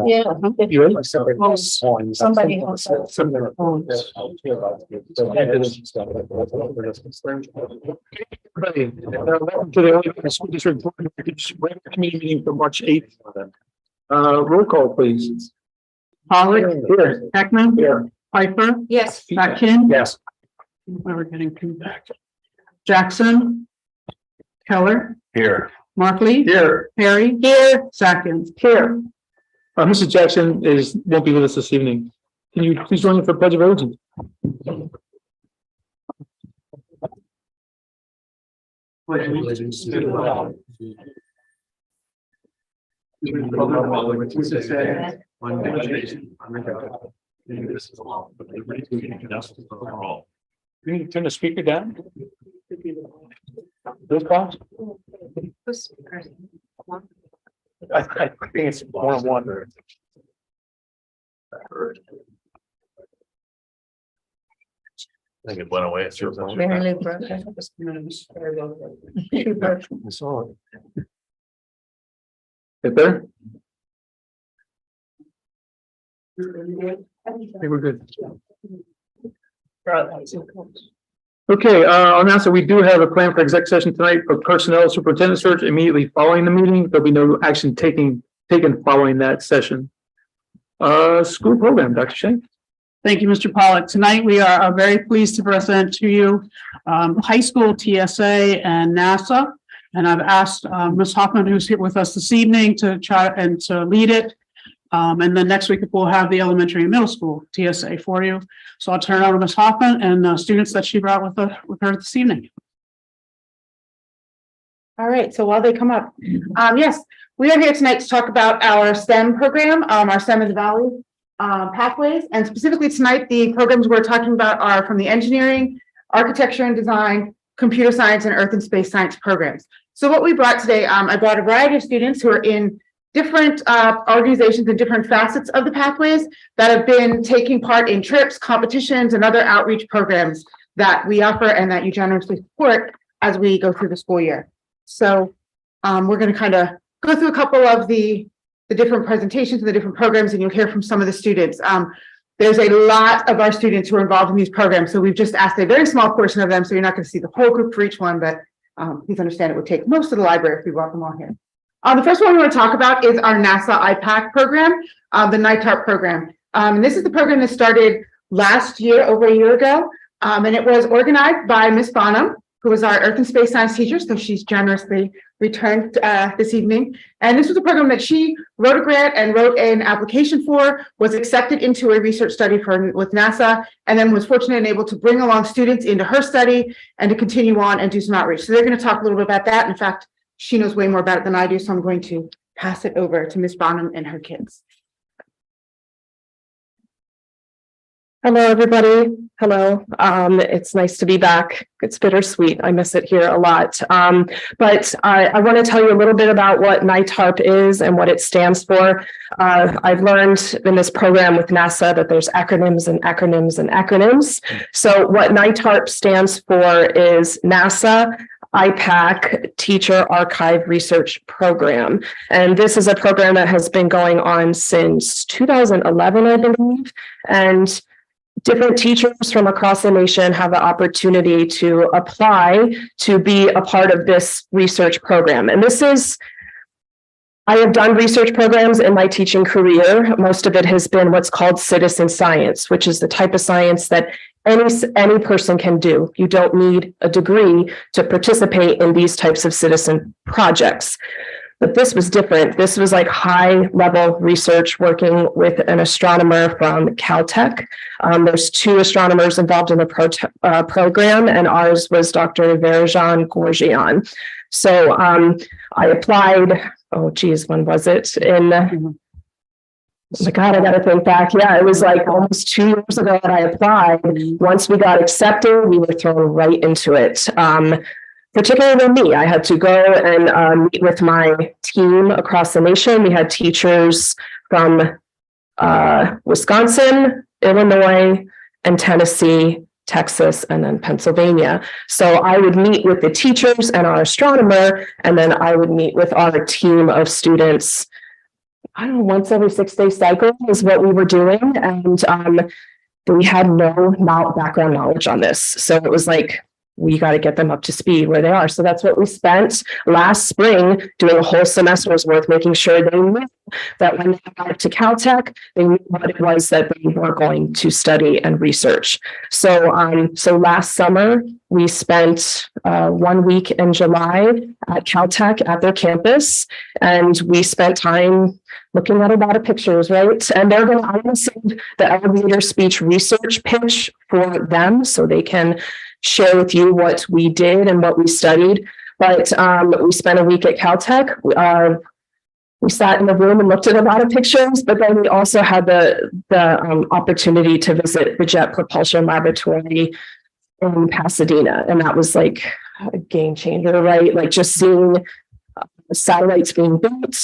Yeah. You ready? Somebody else. Similar. Welcome to the Oregon School District Board of Education regular committee meeting for March 8th. Roll call, please. Pollock, Here. Heckman, Here. Piper, Yes. Atkin. Yes. We're getting feedback. Jackson, Keller, Here. Markley, Here. Perry, here, Sackins, here. Mrs. Jackson won't be with us this evening. Can you please join me for pledge of allegiance? Pledge allegiance to the flag of the Republic which stands one nation under God, indivisible, with liberty and justice for all. Can you turn the speaker down? Those box? I think it's 1-on-1. I think it went away. It's your Mary Lou broke it. I saw it. Get there? I think we're good. Okay, I'll announce that we do have a plan for exec session tonight for personnel superintendent search immediately following the meeting. There'll be no action taken following that session. School program, Dr. Shank. Thank you, Mr. Pollock. Tonight, we are very pleased to present to you high school TSA and NASA. And I've asked Ms. Hoffman, who's here with us this evening, to try and to lead it. And then next week, we'll have the elementary and middle school TSA for you. So I'll turn it over to Ms. Hoffman and students that she brought with her this evening. All right, so while they come up, yes, we are here tonight to talk about our STEM program, our STEM in the Valley pathways, and specifically tonight, the programs we're talking about are from the engineering, architecture and design, computer science, and earth and space science programs. So what we brought today, I brought a variety of students who are in different organizations and different facets of the pathways that have been taking part in trips, competitions, and other outreach programs that we offer and that you generously support as we go through the school year. So we're going to kind of go through a couple of the different presentations and the different programs, and you'll hear from some of the students. There's a lot of our students who are involved in these programs, so we've just asked a very small portion of them, so you're not going to see the whole group for each one, but please understand it would take most of the library if we brought them all here. The first one we want to talk about is our NASA IPAC program, the NITARP program. And this is the program that started last year, over a year ago, and it was organized by Ms. Bonham, who was our earth and space science teacher, so she's generously returned this evening. And this was a program that she wrote a grant and wrote an application for, was accepted into a research study with NASA, and then was fortunate and able to bring along students into her study and to continue on and do some outreach. So they're going to talk a little bit about that. In fact, she knows way more about it than I do, so I'm going to pass it over to Ms. Bonham and her kids. Hello, everybody. Hello. It's nice to be back. It's bittersweet. I miss it here a lot. But I want to tell you a little bit about what NITARP is and what it stands for. I've learned in this program with NASA that there's acronyms and acronyms and acronyms. So what NITARP stands for is NASA IPAC Teacher Archive Research Program. And this is a program that has been going on since 2011, I believe. And different teachers from across the nation have the opportunity to apply to be a part of this research program. And I have done research programs in my teaching career. Most of it has been what's called citizen science, which is the type of science that any person can do. You don't need a degree to participate in these types of citizen projects. But this was different. This was like high level research working with an astronomer from Caltech. There's 2 astronomers involved in the program, and ours was Dr. Varajan Gorgian. So I applied, when was it? Oh my God, I got to think back. Yeah, it was like almost 2 years ago that I applied. Once we got accepted, we were thrown right into it. Particularly me, I had to go and meet with my team across the nation. We had teachers from Wisconsin, Illinois, and Tennessee, Texas, and then Pennsylvania. So I would meet with the teachers and our astronomer, and then I would meet with our team of students I don't know, once every 6-day cycle is what we were doing. And we had no background knowledge on this. So it was like, we got to get them up to speed where they are. So that's what we spent last spring doing a whole semester's worth, making sure they knew that when they got to Caltech, they knew what it was that they were going to study and research. So, so last summer, we spent 1 week in July at Caltech at their campus, and we spent time looking at a lot of pictures, right? And they're going to send the elevator speech research pitch for them so they can share with you what we did and what we studied. But we spent a week at Caltech. We sat in the room and looked at a lot of pictures, but then we also had the opportunity to visit the Jet Propulsion Laboratory in Pasadena. And that was like a game changer, right? Like just seeing satellites being built,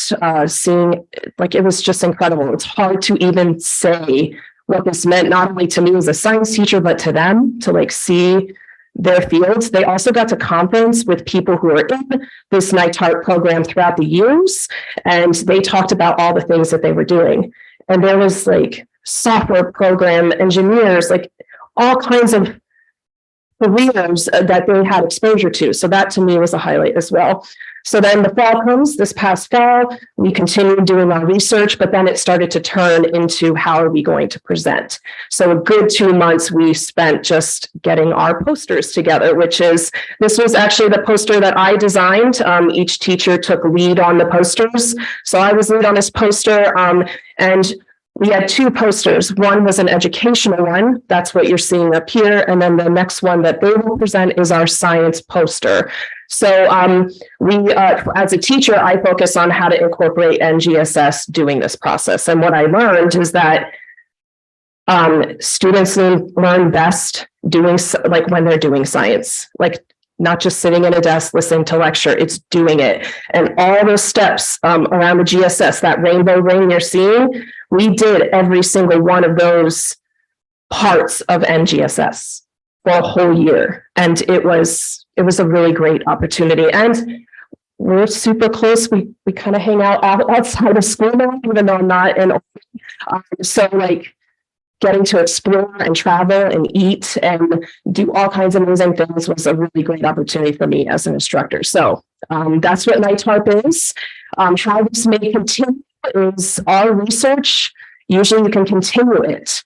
seeing, like, it was just incredible. It's hard to even say what this meant, not only to me as a science teacher, but to them, to like see their fields. They also got to conference with people who are in this NITARP program throughout the years, and they talked about all the things that they were doing. And there was like software program engineers, like all kinds of careers that they had exposure to. So that to me was a highlight as well. So then the fall comes, this past fall, we continued doing our research, but then it started to turn into how are we going to present? So a good 2 months we spent just getting our posters together, this was actually the poster that I designed. Each teacher took lead on the posters. So I was lead on this poster, and we had 2 posters. One was an educational one. That's what you're seeing up here. And then the next one that they will present is our science poster. So as a teacher, I focus on how to incorporate NGSS doing this process. And what I learned is that students learn best doing, like when they're doing science, like not just sitting in a desk listening to lecture, it's doing it. And all those steps around the GSS, that rainbow ring you're seeing, we did every single one of those parts of NGSS for a whole year. And it was a really great opportunity. And we're super close. We kind of hang out outside of school now, even though I'm not in. So like getting to explore and travel and eat and do all kinds of amazing things was a really great opportunity for me as an instructor. So that's what NITARP is. How this may continue is our research. Usually you can continue it.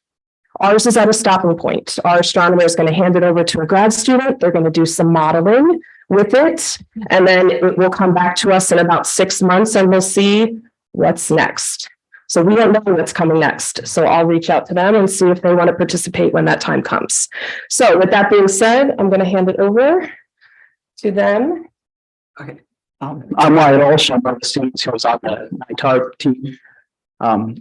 Ours is at a stopping point. Our astronomer is going to hand it over to a grad student. They're going to do some modeling with it, and then it will come back to us in about 6 months and we'll see what's next. So we don't know what's coming next. So I'll reach out to them and see if they want to participate when that time comes. So with that being said, I'm going to hand it over to them. Okay. I'm Wyatt Olson, one of the students who was on the NITARP team.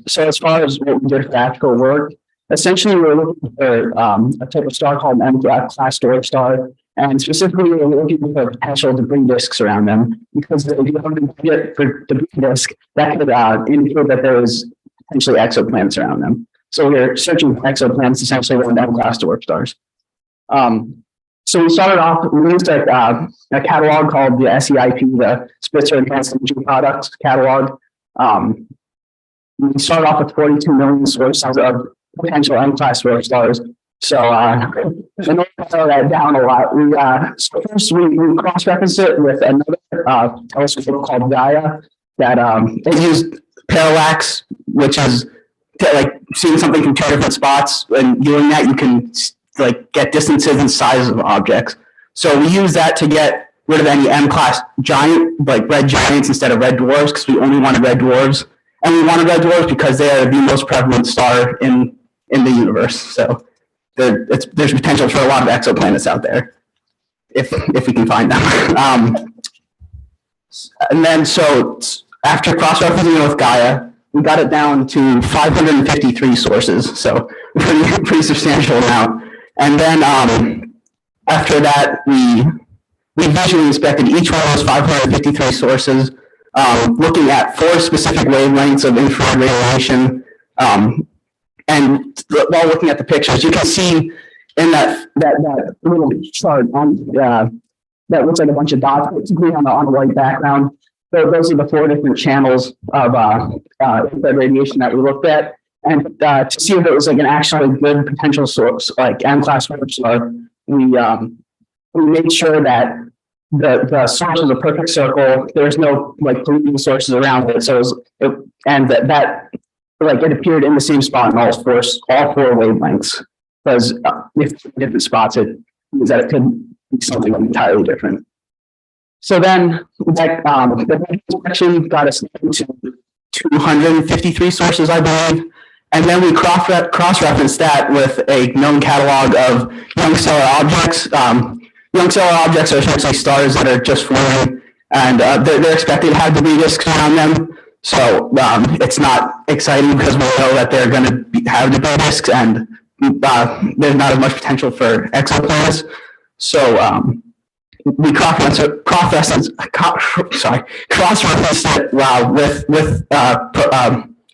So as far as what we did for actual work, essentially we were looking for a type of star called an M class dwarf star, and specifically we were looking for potential debris disks around them, because if you have a debris disk, that could indicate that there was potentially exoplanets around them. So we were searching for exoplanets essentially around M class dwarf stars. So we started off, we used a catalog called the SEIP, the Spitzer Advanced Imaging Products catalog. We started off with 42 million sources of potential M-class dwarf stars. So in order to narrow that down a lot, so first we cross-referenced it with another telescope called Gaia that it used parallax, which is like seeing something from 2 different spots, and doing that you can like get distances and sizes of objects. So we use that to get rid of any M-class giant, like red giants instead of red dwarfs, because we only wanted red dwarfs. And we wanted red dwarfs because they are the most prevalent star in the universe. So there's potential for a lot of exoplanets out there, if we can find them. And then so after cross-referencing it with Gaia, we got it down to 553 sources. So pretty substantial amount. And then after that, we visually inspected each one of those 553 sources, looking at 4 specific wavelengths of infrared radiation. And while looking at the pictures, you can see in that little chart on that looks like a bunch of dots, basically on a white background. So those are the 4 different channels of infrared radiation that we looked at. And to see if it was like an actually good potential source, like M-class source, we made sure that the source was a perfect circle. There's no like polluting sources around it. So and that like it appeared in the same spot in all 4 wavelengths. Because if different spots, it means that it could be something entirely different. So then that the section got us to 253 sources, I believe. And then we cross-referenced that with a known catalog of young stellar objects. Young stellar objects are essentially stars that are just forming, and they're expected to have debris disks around them. So it's not exciting because we know that they're going to have debris disks, and there's not as much potential for exoplanets. So we cross-referenced it with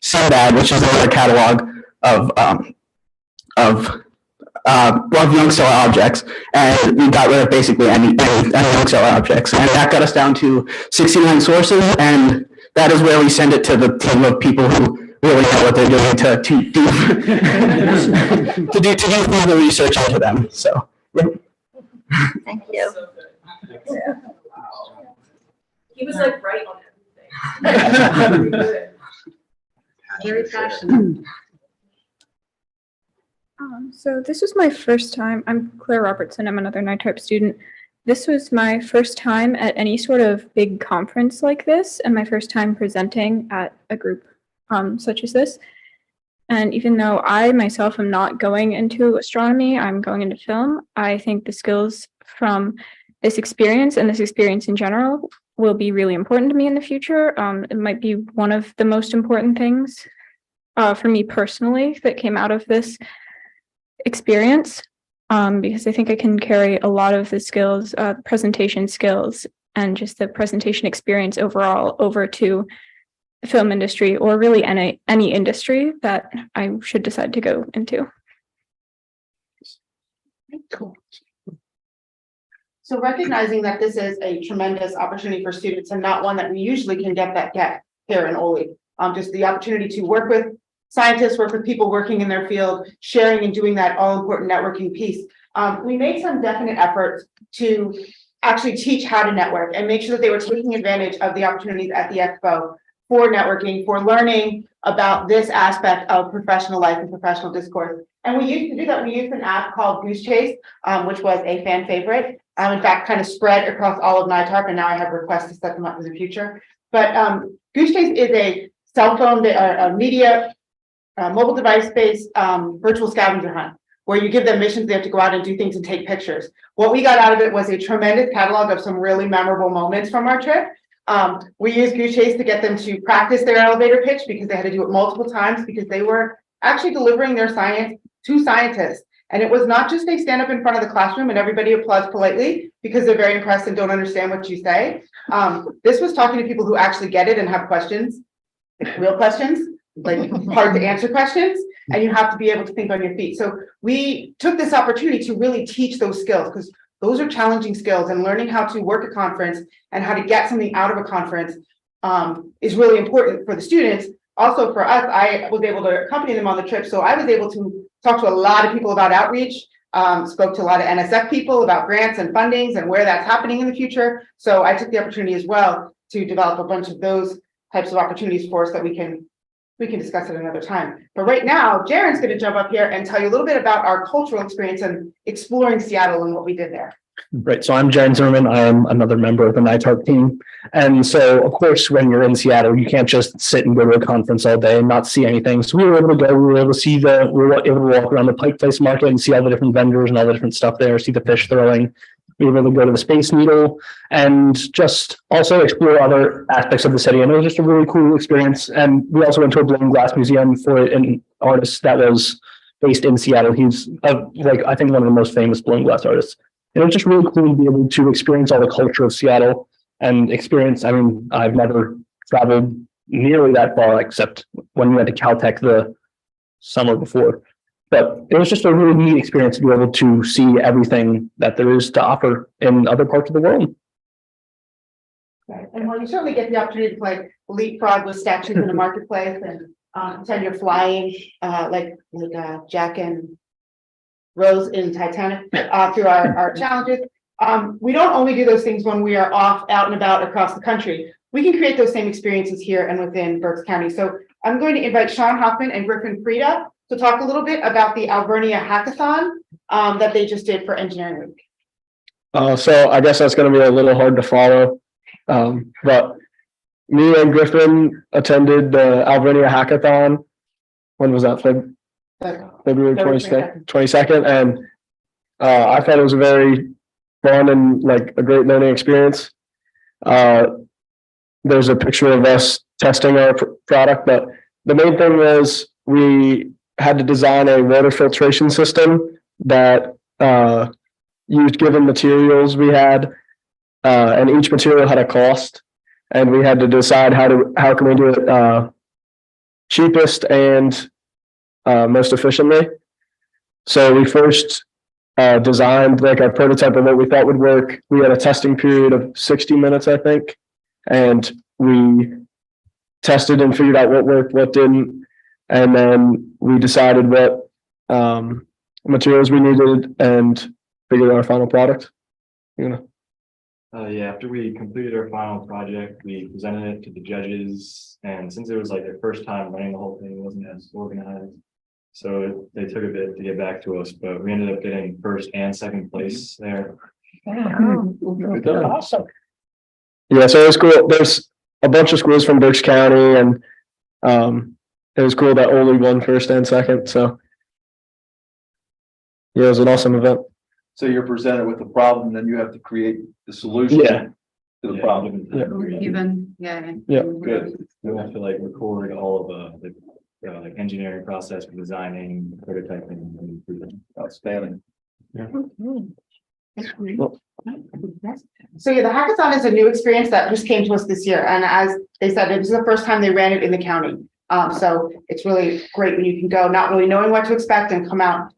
SINBAD, which is another catalog of young stellar objects, and we got rid of basically any young stellar objects, and that got us down to 69 sources, and that is where we send it to the team of people who really know what they're doing to do further research into them. So, yeah. Thank you. He was like right on everything. Very passionate. So this was my first time. I'm Claire Robertson. I'm another NITARP student. This was my first time at any sort of big conference like this, and my first time presenting at a group such as this. And even though I myself am not going into astronomy, I'm going into film, I think the skills from this experience and this experience in general will be really important to me in the future. It might be one of the most important things for me personally that came out of this experience, because I think I can carry a lot of the skills, presentation skills, and just the presentation experience overall over to the film industry, or really any industry that I should decide to go into. Cool. So recognizing that this is a tremendous opportunity for students and not one that we usually can get here in Ole. Just the opportunity to work with scientists, work with people working in their field, sharing and doing that all important networking piece. We made some definite efforts to actually teach how to network and make sure that they were taking advantage of the opportunities at the expo for networking, for learning about this aspect of professional life and professional discourse. And we used to do that. We used an app called Goose Chase, which was a fan favorite. In fact, kind of spread across all of NITARP, and now I have requests to set them up in the future. But Goose Chase is a cell phone, a media, mobile device-based virtual scavenger hunt, where you give them missions, they have to go out and do things and take pictures. What we got out of it was a tremendous catalog of some really memorable moments from our trip. We used Goose Chase to get them to practice their elevator pitch because they had to do it multiple times because they were actually delivering their science to scientists. And it was not just they stand up in front of the classroom and everybody applauds politely because they're very impressed and don't understand what you say. This was talking to people who actually get it and have questions, like real questions, like hard to answer questions, and you have to be able to think on your feet. So we took this opportunity to really teach those skills, because those are challenging skills, and learning how to work a conference and how to get something out of a conference is really important for the students. Also for us, I was able to accompany them on the trip, so I was able to talk to a lot of people about outreach, spoke to a lot of NSF people about grants and fundings and where that's happening in the future. So I took the opportunity as well to develop a bunch of those types of opportunities for us that we can discuss at another time. But right now, Jaren's going to jump up here and tell you a little bit about our cultural experience and exploring Seattle and what we did there. Right. So I'm Jaren Zimmerman. I am another member of the NITARP team. And so, of course, when you're in Seattle, you can't just sit and go to a conference all day and not see anything. So we were able to go, we were able to walk around the Pike Place Market and see all the different vendors and all the different stuff there, see the fish throwing. We were able to go to the Space Needle and just also explore other aspects of the city. And it was just a really cool experience. And we also went to a blown glass museum for an artist that was based in Seattle. He's I think one of the most famous blown glass artists. And it was just really cool to be able to experience all the culture of Seattle and experience. I mean, I've never traveled nearly that far except when we went to Caltech the summer before. But it was just a really neat experience to be able to see everything that there is to offer in other parts of the world. Right, and while you certainly get the opportunity to like leapfrog with statues in the marketplace and pretend you're flying, like Jack and Rose in Titanic, through our challenges. We don't only do those things when we are off, out and about across the country. We can create those same experiences here and within Berks County. So I'm going to invite Sean Hoffman and Griffin Frieda to talk a little bit about the Alvernia Hackathon that they just did for Engineering Week. So I guess that's going to be a little hard to follow. But me and Griffin attended the Alvernia Hackathon. When was that? February 22nd. And I thought it was a very fun and like a great learning experience. There's a picture of us testing our product, but the main thing was we had to design a water filtration system that used given materials we had, and each material had a cost, and we had to decide how can we do it cheapest and most efficiently. So we first designed like a prototype of what we thought would work. We had a testing period of 60 minutes, I think, and we tested and figured out what worked, what didn't, and then we decided what materials we needed and figured out our final product. Yeah, after we completed our final project, we presented it to the judges, and since it was like their first time running the whole thing, it wasn't as organized. So they took a bit to get back to us, but we ended up getting first and second place there. awesome. Yeah, so it was cool. There's a bunch of schools from Berks County, and it was cool that Ole won first and second. So yeah, it was an awesome event. So you're presented with a problem, then you have to create the solution to the problem. Good. We have to like record all of the like engineering process for designing, prototyping, and improving. Outstanding. So yeah, the hackathon is a new experience that just came to us this year, and as they said, this is the first time they ran it in the county. So it's really great when you can go not really knowing what to expect and come out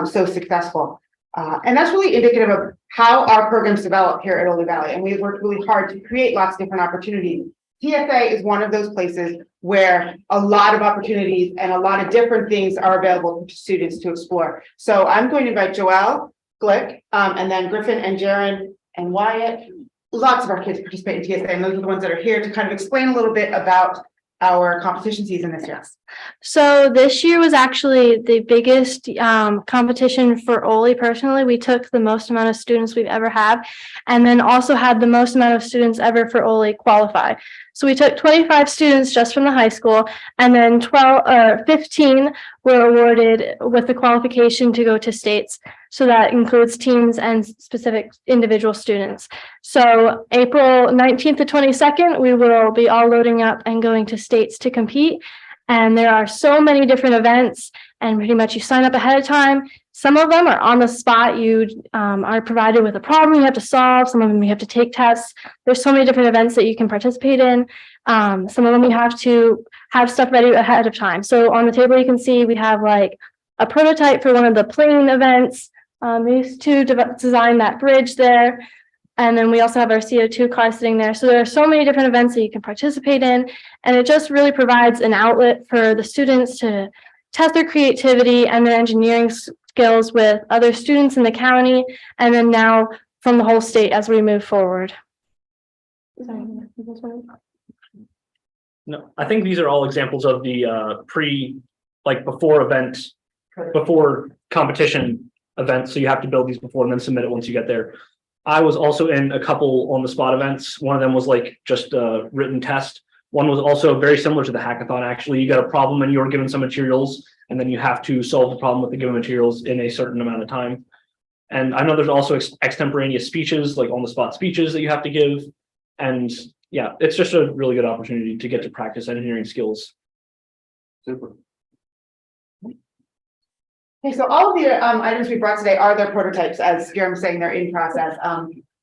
so successful. And that's really indicative of how our programs develop here at Ole Valley, and we've worked really hard to create lots of different opportunities. TSA is one of those places where a lot of opportunities and a lot of different things are available to students to explore. So I'm going to invite Joelle Glick, and then Griffin and Jaron and Wyatt. Lots of our kids participate in TSA, and those are the ones that are here to kind of explain a little bit about our competition season this year. So this year was actually the biggest competition for Ole personally. We took the most amount of students we've ever had, and then also had the most amount of students ever for Ole qualify. So we took 25 students just from the high school, and then 15 were awarded with the qualification to go to states. So that includes teams and specific individual students. So April 19th to 22nd, we will be all loading up and going to states to compete. And there are so many different events, and pretty much you sign up ahead of time. Some of them are on the spot. You are provided with a problem you have to solve. Some of them you have to take tests. There's so many different events that you can participate in. Some of them you have to have stuff ready ahead of time. So on the table you can see we have like a prototype for one of the plane events. These two design that bridge there. And then we also have our CO2 car sitting there. So there are so many different events that you can participate in. And it just really provides an outlet for the students to test their creativity and their engineering skills with other students in the county. And then now from the whole state as we move forward. No, I think these are all examples of the before competition events. So you have to build these before and then submit it once you get there. I was also in a couple on the spot events. One of them was like just a written test. One was also very similar to the hackathon. Actually, you got a problem and you're given some materials, and then you have to solve the problem with the given materials in a certain amount of time. And I know there's also extemporaneous speeches, like on the spot speeches that you have to give. And yeah, it's just a really good opportunity to get to practice engineering skills. Super. Okay, so all of the items we brought today are their prototypes, as Jeremy was saying, they're in process.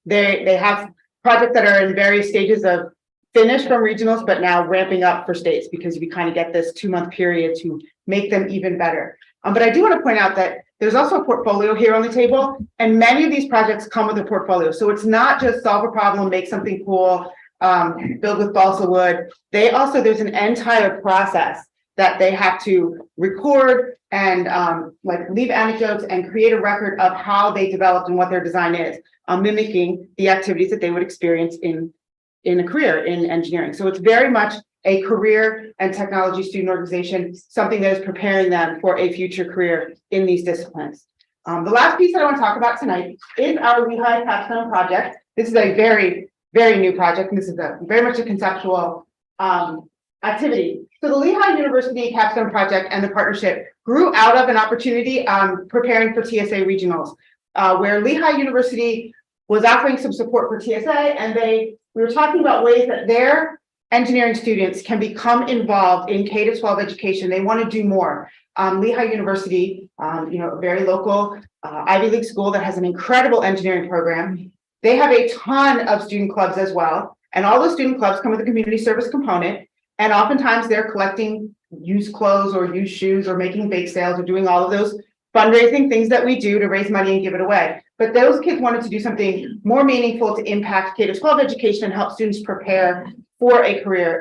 They have projects that are in various stages of finish from regionals, but now ramping up for states because we kind of get this 2-month period to make them even better. But I do want to point out that there's also a portfolio here on the table, and many of these projects come with a portfolio. So it's not just solve a problem, make something cool, build with balsa wood. There's an entire process that they have to record and like leave anecdotes and create a record of how they developed and what their design is, mimicking the activities that they would experience in a career in engineering. So it's very much a career and technology student organization, something that is preparing them for a future career in these disciplines. The last piece that I want to talk about tonight is our Lehigh Capstone project. This is a very, very new project, and this is very much a conceptual activity. So the Lehigh University Capstone project and the partnership grew out of an opportunity preparing for TSA regionals, where Lehigh University was offering some support for TSA, and we were talking about ways that their engineering students can become involved in K-12 education. They want to do more. Lehigh University, a very local Ivy League school that has an incredible engineering program. They have a ton of student clubs as well. And all those student clubs come with a community service component. And oftentimes they're collecting used clothes or used shoes or making bake sales or doing all of those fundraising things that we do to raise money and give it away. But those kids wanted to do something more meaningful to impact K-12 education and help students prepare for a career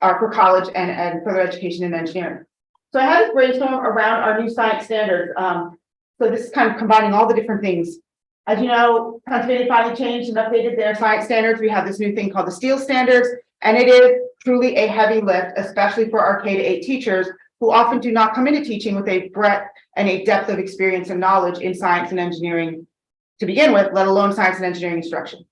for college and further education in engineering. So I had this brainstorm around our new science standards. So this is kind of combining all the different things. As you know, Pennsylvania finally changed and updated their science standards. We have this new thing called the STEEL standards, and it is truly a heavy lift, especially for our K-8 teachers who often do not come into teaching with a breadth and a depth of experience and knowledge in science and engineering to begin with, let alone science and engineering instruction.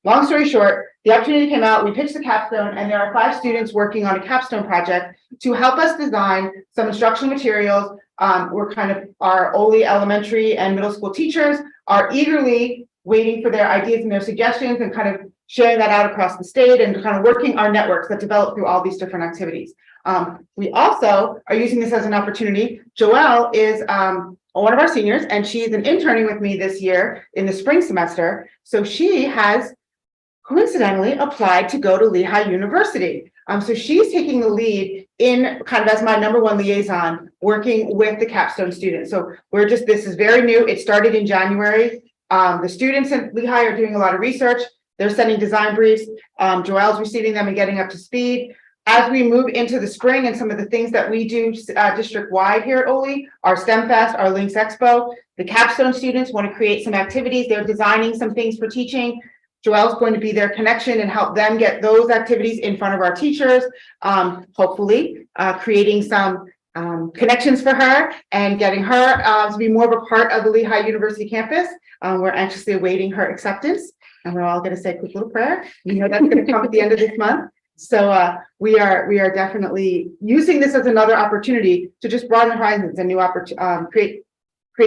Long story short, the opportunity came out, we pitched the capstone, and there are 5 students working on a capstone project to help us design some instructional materials. Our Ole elementary and middle school teachers are eagerly waiting for their ideas and their suggestions and kind of sharing that out across the state and kind of working our networks that develop through all these different activities. We also are using this as an opportunity. Joelle is one of our seniors, and she's an interning with me this year in the spring semester. So she has coincidentally applied to go to Lehigh University. So she's taking the lead in kind of as my #1 liaison, working with the capstone students. So this is very new. It started in January. The students at Lehigh are doing a lot of research. They're sending design briefs. Joelle's receiving them and getting up to speed. As we move into the spring and some of the things that we do district-wide here at Ole, our STEM Fest, our Links Expo, the capstone students want to create some activities. They're designing some things for teaching. Joelle's going to be their connection and help them get those activities in front of our teachers, hopefully creating some connections for her and getting her to be more of a part of the Lehigh University campus. We're anxiously awaiting her acceptance, and we're all going to say a quick little prayer. You know that's going to come at the end of this month. So we are definitely using this as another opportunity to just broaden horizons and create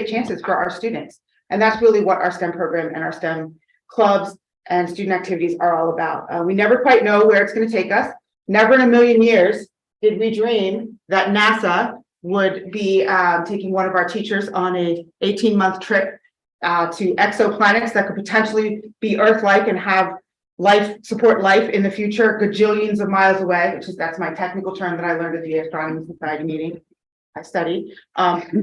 chances for our students. And that's really what our STEM program and our STEM clubs and student activities are all about. We never quite know where it's going to take us. Never in a million years did we dream that NASA would be taking one of our teachers on a 18-month trip to exoplanets that could potentially be Earth-like and have support life in the future, gajillions of miles away, that's my technical term that I learned at the Astronomy Society meeting I studied.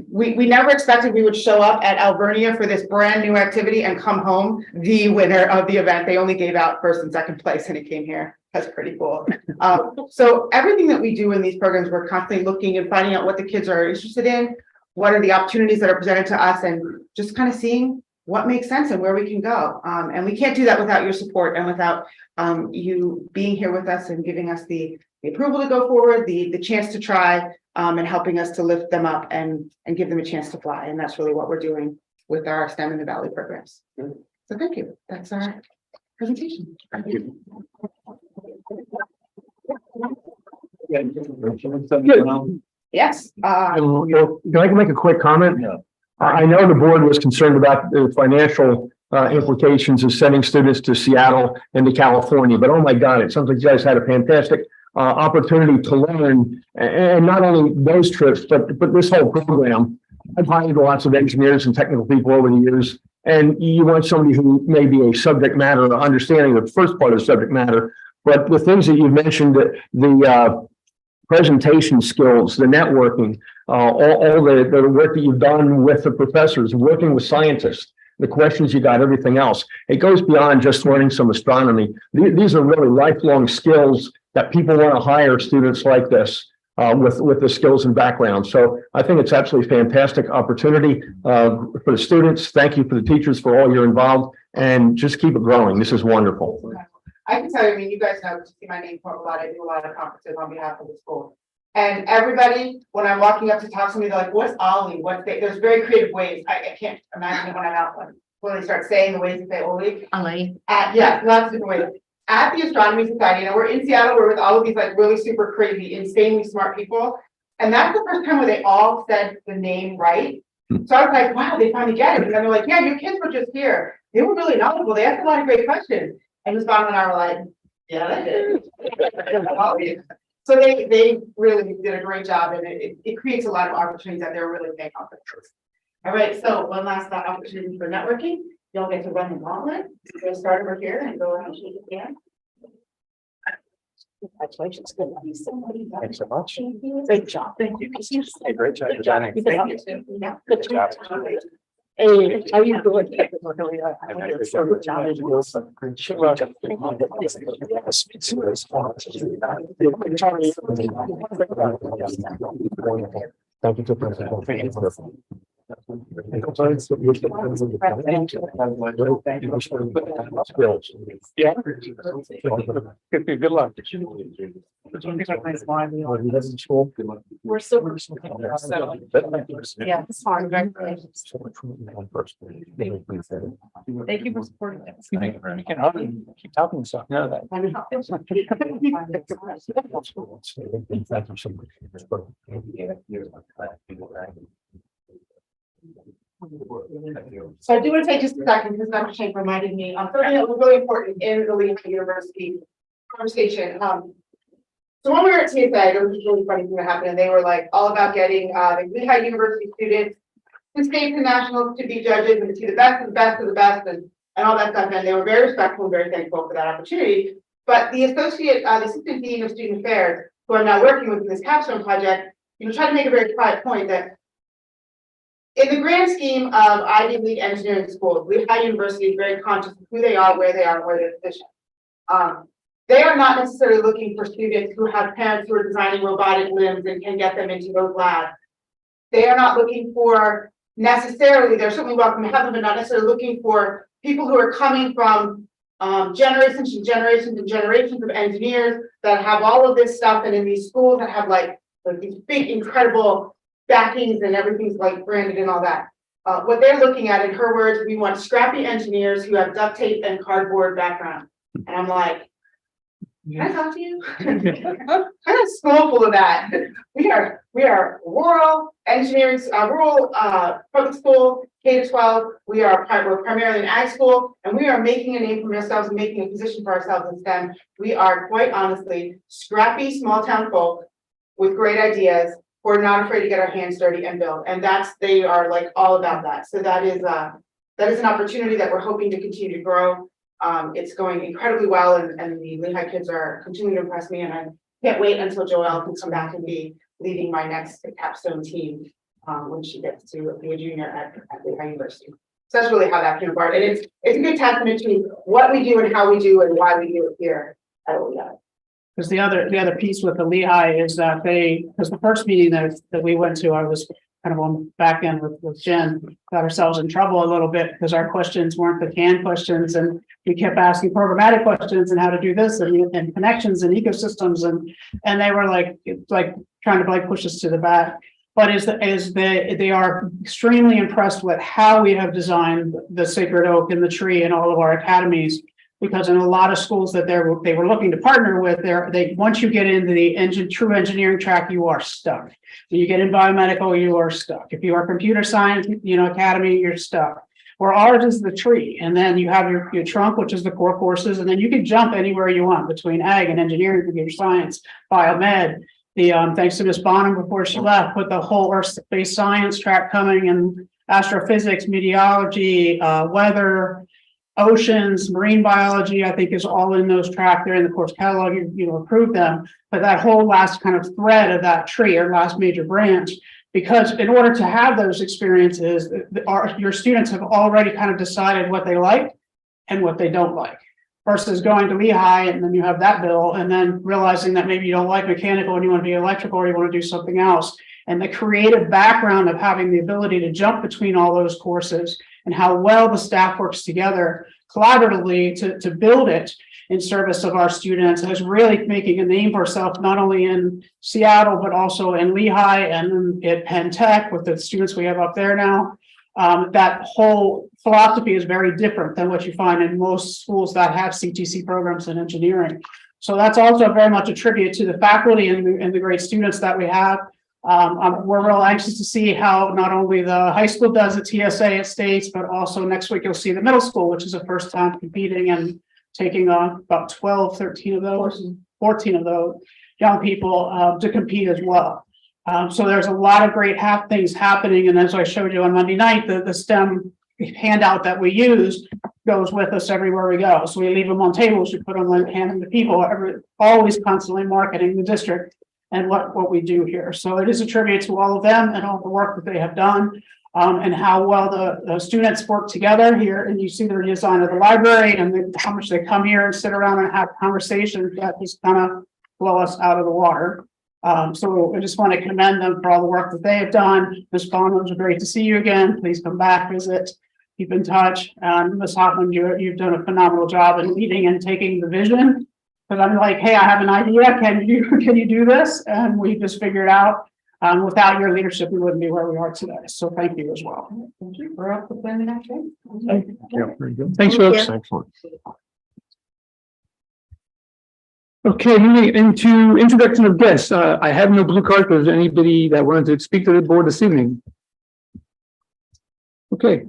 We never expected we would show up at Alvernia for this brand new activity and come home the winner of the event. They only gave out first and second place and it came here. That's pretty cool. So everything that we do in these programs, we're constantly looking and finding out what the kids are interested in, what are the opportunities that are presented to us, and just kind of seeing what makes sense and where we can go. And we can't do that without your support and without you being here with us and giving us the approval to go forward, the chance to try, and helping us to lift them up and give them a chance to fly. And that's really what we're doing with our STEM in the Valley programs. So thank you. That's our presentation. Thank you. Yes. Can I make a quick comment? Yeah. I know the board was concerned about the financial implications of sending students to Seattle and to California, but oh my God, it sounds like you guys had a fantastic opportunity to learn, and not only those trips, but this whole program. I've hired lots of engineers and technical people over the years, and you want somebody who may be a subject matter understanding of the first part of the subject matter, but the things that you've mentioned, the presentation skills, the networking, all the work that you've done with the professors, working with scientists. the questions you got, everything else. It goes beyond just learning some astronomy. These are really lifelong skills that people want to hire students like this with the skills and background. So I think it's absolutely fantastic opportunity for the students. Thank you for the teachers for all you're involved, and just keep it growing. This is wonderful. I can tell you, I mean, you guys know, to see my name come up a lot. I do a lot of conferences on behalf of the school. And everybody, when I'm walking up to talk to me, they're like, what's Ollie? There's very creative ways. I can't imagine it when I'm out when they start saying the ways that they Ollie. Yeah, lots of different ways. At the Astronomy Society, we're in Seattle, we're with all of these like really super crazy, insanely smart people. And that's the first time where they all said the name right. So I was like, wow, they finally get it. And then they're like, yeah, your kids were just here. They were really knowledgeable. They asked a lot of great questions. And Ms. Bauman and I were like, yeah, they did. So they really did a great job, and it creates a lot of opportunities that they're really paying off. All right, so one last opportunity for networking. You'll get to run the gauntlet. We'll start over here and go around shake your hand. Congratulations. Thanks so much. Great job. Thank you. Hey, great job presenting. Thank you. Yeah. Good job. Hey, how you doing? Thank you for yeah. Good luck. We're so. Yeah, it's hard. Thank you for supporting us. Keep talking stuff. No, that. So I do want to take just a second because Dr. Shank reminded me something that was really important in the Lehigh University conversation. So when we were at TSA, there was this really funny thing that happened, and they were like all about getting the Lehigh University students to states and nationals to be judges and to see the best of the best of the best and all that stuff. And they were very respectful and very thankful for that opportunity. But the assistant dean of student affairs, who I'm now working with in this capstone project, tried to make a very quiet point that in the grand scheme of Ivy League engineering schools, Lehigh University is very conscious of who they are, where they are, and where they're positioned. They are not necessarily looking for students who have parents who are designing robotic limbs and can get them into those labs. They are not looking for necessarily, they're certainly welcome to have them, but not necessarily looking for people who are coming from generations and generations and generations of engineers that have all of this stuff, and in these schools that have like these big, incredible backings and everything's like branded and all that. What they're looking at, in her words, we want scrappy engineers who have duct tape and cardboard background. And I'm like, can I talk to you? Kind of school full of that. We are rural engineering, rural public school, K-12. We're primarily an ag school, and we are making a name for ourselves and making a position for ourselves in STEM. We are quite honestly scrappy small town folk with great ideas. We're not afraid to get our hands dirty and build, and they are like all about that. So that is an opportunity that we're hoping to continue to grow. It's going incredibly well, and the Lehigh kids are continuing to impress me, and I can't wait until Joelle can come back and be leading my next capstone team when she gets to be a junior at Lehigh University. So that's really how that came apart, and it's a good testament to what we do and how we do and why we do it here at OVSD. Because the other piece with the Lehigh is that because the first meeting that we went to, I was kind of on back end with Jen, got ourselves in trouble a little bit because our questions weren't the canned questions, and we kept asking programmatic questions and how to do this and connections and ecosystems, and they were like trying to like push us to the back. But they are extremely impressed with how we have designed the sacred oak and the tree in all of our academies. Because in a lot of schools that they were looking to partner with, once you get into the true engineering track, you are stuck. When you get in biomedical, you are stuck. If you are computer science, academy, you're stuck. Where ours is the tree, and then you have your trunk, which is the core courses, and then you can jump anywhere you want between ag and engineering, computer science, biomed. Thanks to Ms. Bonham before she left, put the whole earth-based science track coming, and astrophysics, meteorology, weather. Oceans, marine biology, I think is all in those tracks. They're in the course catalog, approve them. But that whole last kind of thread of that tree or last major branch Because in order to have those experiences, your students have already kind of decided what they like and what they don't like. Versus going to Lehigh and then you have that bill and then realizing that maybe you don't like mechanical and you want to be electrical or you want to do something else. And the creative background of having the ability to jump between all those courses and how well the staff works together collaboratively to build it in service of our students is really making a name for herself, not only in Seattle, but also in Lehigh and at Penn Tech with the students we have up there now. That whole philosophy is very different than what you find in most schools that have CTC programs in engineering. So that's also very much a tribute to the faculty and the great students that we have. We're real anxious to see how not only the high school does at TSA at States, but also next week you'll see the middle school, which is the first time competing and taking on about 12, 13 of those, 14 of those young people to compete as well. So there's a lot of great things happening. And as I showed you on Monday night, the STEM handout that we use goes with us everywhere we go. So we leave them on tables, we put them and hand them to people, always constantly marketing the district and what we do here. So it is a tribute to all of them and all the work that they have done and how well the students work together here. And you see the design of the library and how much they come here and sit around and have conversations that just kind of blow us out of the water. So I just want to commend them for all the work that they have done. Ms. Bond, it was great to see you again. Please come back, visit, keep in touch. And Ms. Hoffman, you've done a phenomenal job in leading and taking the vision. But I'm like, hey, I have an idea. Can you do this? And we just figured out without your leadership, we wouldn't be where we are today. So thank you as well. Thank you. We're up to planning action. Yeah, very good. Thanks, folks. Excellent. Okay, moving into introduction of guests. I have no blue card. Is there anybody that wanted to speak to the board this evening? Okay.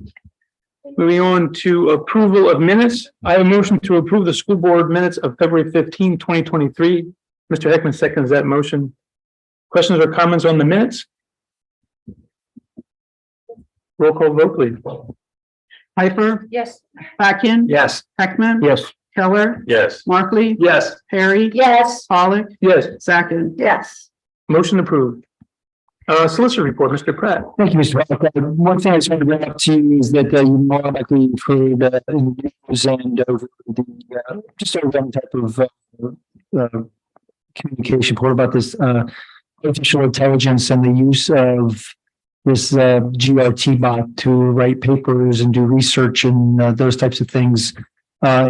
Moving on to approval of minutes. I have a motion to approve the school board minutes of February 15, 2023. Mr. Heckman seconds that motion. Questions or comments on the minutes? Roll call vote, please. Piper, Yes. Patkin, Yes. Heckman, Yes. Keller, Yes. Markley, Yes. Perry, Yes. Pollock, Yes, Sackett. Yes. motion approved. Solicitor report, Mr. Pratt. Thank you, Mr. Walker. One thing I just want to bring up to you is that you more likely heard in the news and over the just over any type of communication report about this artificial intelligence and the use of this GRT bot to write papers and do research and those types of things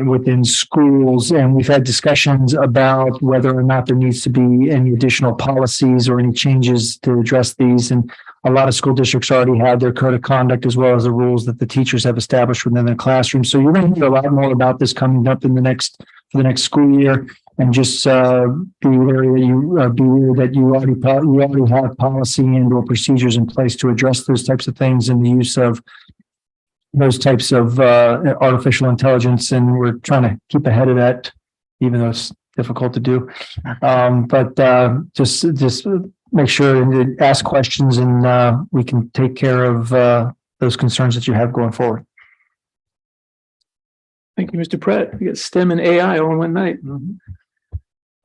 within schools. And we've had discussions about whether or not there needs to be any additional policies or any changes to address these. And a lot of school districts already have their code of conduct as well as the rules that the teachers have established within their classroom. So you're going to hear a lot more about this coming up in for the next school year. And just be wary that you already have policy and or procedures in place to address those types of things and the use of those types of artificial intelligence. And we're trying to keep ahead of that, even though it's difficult to do. But just make sure and ask questions and we can take care of those concerns that you have going forward. Thank you, Mr. Pratt. We got STEM and AI all in one night.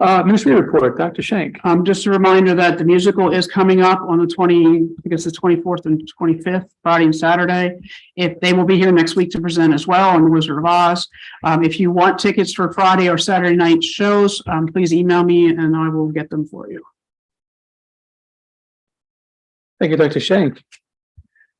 Administrative report, Dr. Shank. Just a reminder that the musical is coming up on the 24th and 25th, Friday and Saturday. If they will be here next week to present as well on the Wizard of Oz. If you want tickets for Friday or Saturday night shows, please email me and I will get them for you. Thank you, Dr. Shank.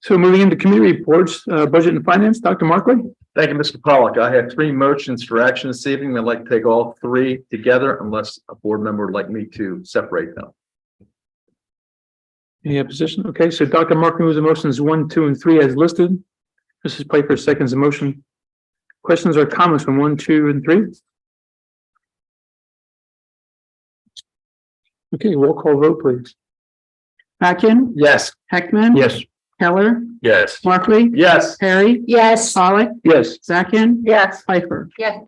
So moving into committee reports, budget and finance, Dr. Markley. Thank you, Mr. Pollock. I have 3 motions for action this evening. I'd like to take all 3 together unless a board member would like me to separate them. Any opposition? Okay, so Dr. Markley moves the motions 1, 2, and 3 as listed. Mrs. Piper seconds the motion. Questions or comments from 1, 2, and 3? Okay, roll call vote, please. Patkin, Yes. Heckman. Yes. Keller, Yes. Markley. Yes. Perry, Yes. Pollock, Yes, Zachin, Yes. Piper. Yes.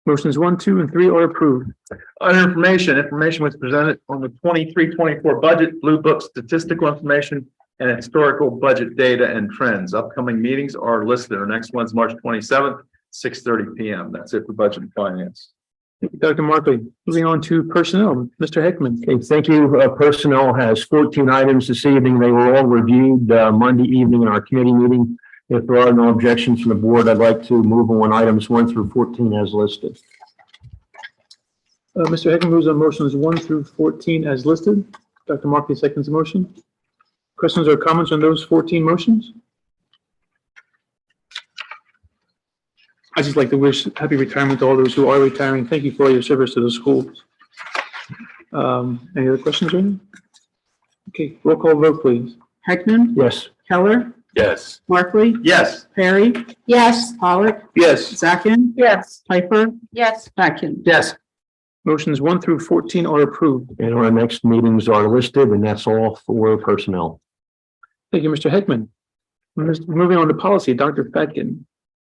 motions 1, 2, and 3 are approved. Under information was presented on the 23-24 budget, Blue Book statistical information, and historical budget data and trends. Upcoming meetings are listed. Our next one's March 27th, 6:30 p.m. That's it for budget and finance. Thank you, Dr. Markley. Moving on to personnel, Mr. Heckman. Okay, thank you. Personnel has 14 items this evening. They were all reviewed Monday evening in our committee meeting. If there are no objections from the board, I'd like to move on items 1 through 14 as listed. Mr. Heckman moves on motions 1 through 14 as listed. Dr. Markley seconds the motion. Questions or comments on those 14 motions? I'd just like to wish happy retirement to all those who are retiring. Thank you for all your service to the schools. Any other questions or anything? Okay, roll call vote, please. Heckman, Yes. Keller, Yes. Markley, Yes. Perry, Yes. Pollock, Yes. Zakin, Yes. Piper, Yes. Patkin. Yes. Motions 1 through 14 are approved. And our next meetings are listed, and that's all for personnel. Thank you, Mr. Heckman. Moving on to policy, Dr. Fatkin.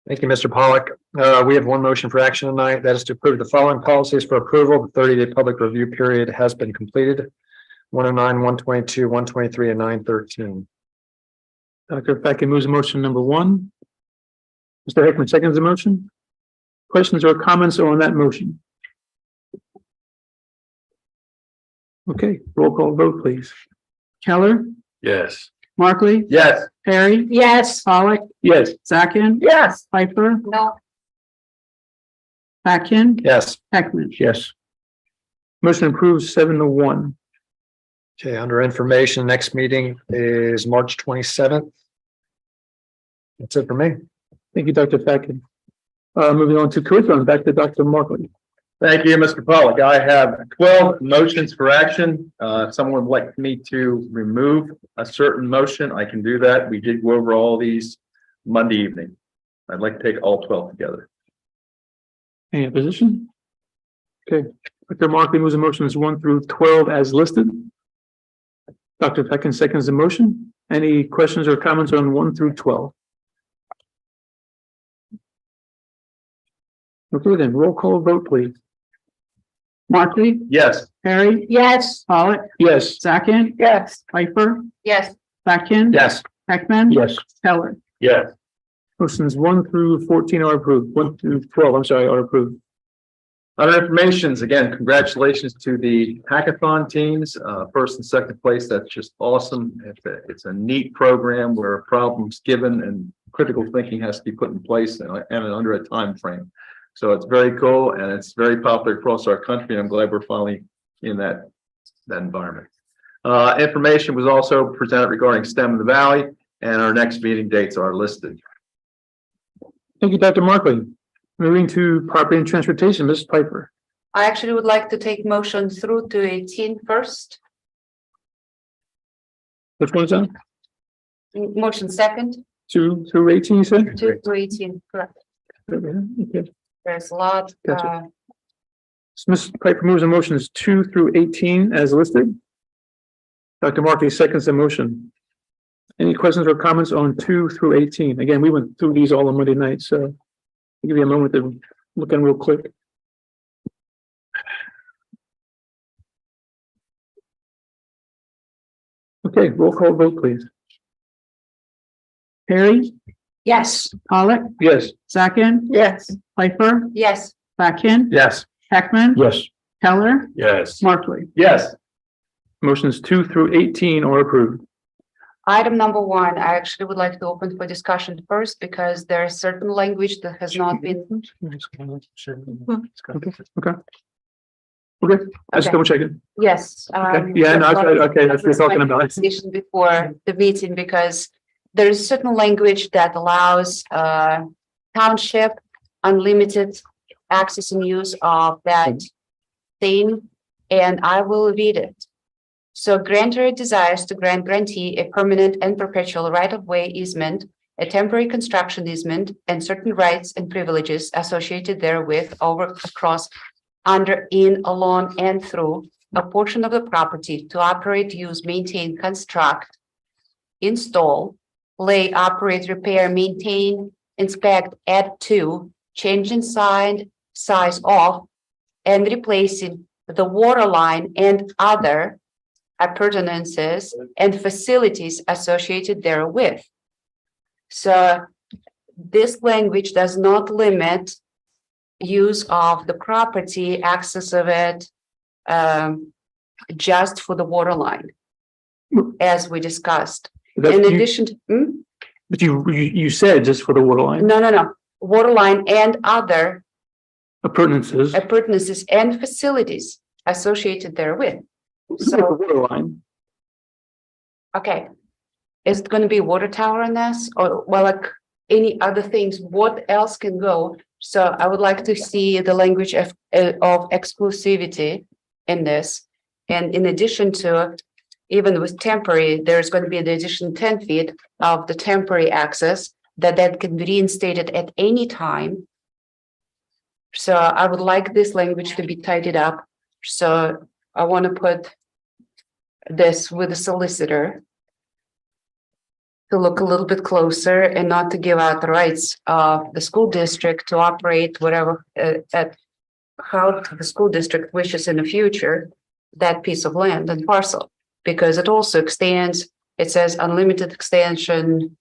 Thank you, Mr. Pollock. We have one motion for action tonight. That is to approve the following policies for approval. The 30-day public review period has been completed. 109, 122, 123, and 913. Dr. Fatkin moves motion number 1. Mr. Heckman seconds the motion. Questions or comments on that motion? Okay, roll call vote, please. Keller, Yes. Markley, Yes. Perry, Yes. Pollock, Yes. Zakin, Yes. Piper, No. Patkin, Yes. Heckman. Yes. Motion approves 7-1. Okay, under information, next meeting is March 27th. That's it for me. Thank you, Dr. Fatkin. Moving on to curriculum, back to Dr. Markley. Thank you, Mr. Pollock. I have 12 motions for action. If someone would like me to remove a certain motion, I can do that. We did go over all these Monday evening. I'd like to take all 12 together. Any opposition? Okay, Dr. Markley moves the motions 1 through 12 as listed. Dr. Fatkin seconds the motion. Any questions or comments on 1 through 12? Okay, then roll call vote, please. Markley, Yes. Perry, Yes. Pollock, Yes. Zakin, Yes. Piper, Yes. Patkin. Yes. Heckman. Yes. Keller. Yes. Motions 1 through 14 are approved. 1 through 12, I'm sorry, are approved. Other informations, again, congratulations to the hackathon teams, first and second place. That's just awesome. It's a neat program where a problem's given and critical thinking has to be put in place and under a time frame. So it's very cool and it's very popular across our country. And I'm glad we're finally in that environment. Information was also presented regarding STEM in the Valley, and our next meeting dates are listed. Thank you, Dr. Markley. Moving to property and transportation, Mrs. Piper. I actually would like to take motion through to 18 first. Which one is that? Motion second, 2 through 18, you said? 2 to 18, correct. Okay. There's a lot. Gotcha. So Mrs. Piper moves the motions 2 through 18 as listed. Dr. Markley seconds the motion. Any questions or comments on 2 through 18? Again, we went through these all on Monday night, so I'll give you a moment to look in real quick. Okay, roll call vote, please. Perry, Yes. Pollock, Yes. Zakin, Yes. Piper, Yes. Patkin, Yes. Heckman. Yes. Keller, Yes. Markley. Yes. Motions 2 through 18 are approved. Item number 1, I actually would like to open for discussion first because there is certain language that has not been. Okay. Okay, I just Okay. double checking. Yes. Okay. Yeah, no, that's right. Okay, that's what we're talking about. Conversation before the meeting, because there is certain language that allows township unlimited access and use of that thing, and I will read it. So grantor desires to grant grantee a permanent and perpetual right-of-way easement, a temporary construction easement, and certain rights and privileges associated therewith over, across, under, in, along, and through a portion of the property to operate, use, maintain, construct, install, lay, operate, repair, maintain, inspect, add to, change in size of, and replacing the water line and other appurtenances and facilities associated therewith. So this language does not limit use of the property, access of it, just for the water line, as we discussed. That's In you- addition to, But you said just for the water line, no, water line and other appurtenances. appurtenances and facilities associated therewith. The So, water line. okay. Is it gonna be a water tower in this, or, well, like any other things, what else can go? So I would like to see the language of exclusivity in this. And in addition to, even with temporary, there's going to be the additional 10 feet of the temporary access that can be reinstated at any time. So I would like this language to be tidied up. So I want to put this with the solicitor to look a little bit closer and not to give out the rights of the school district to operate whatever at how the school district wishes in the future that piece of land and parcel, because it also extends, it says unlimited extension,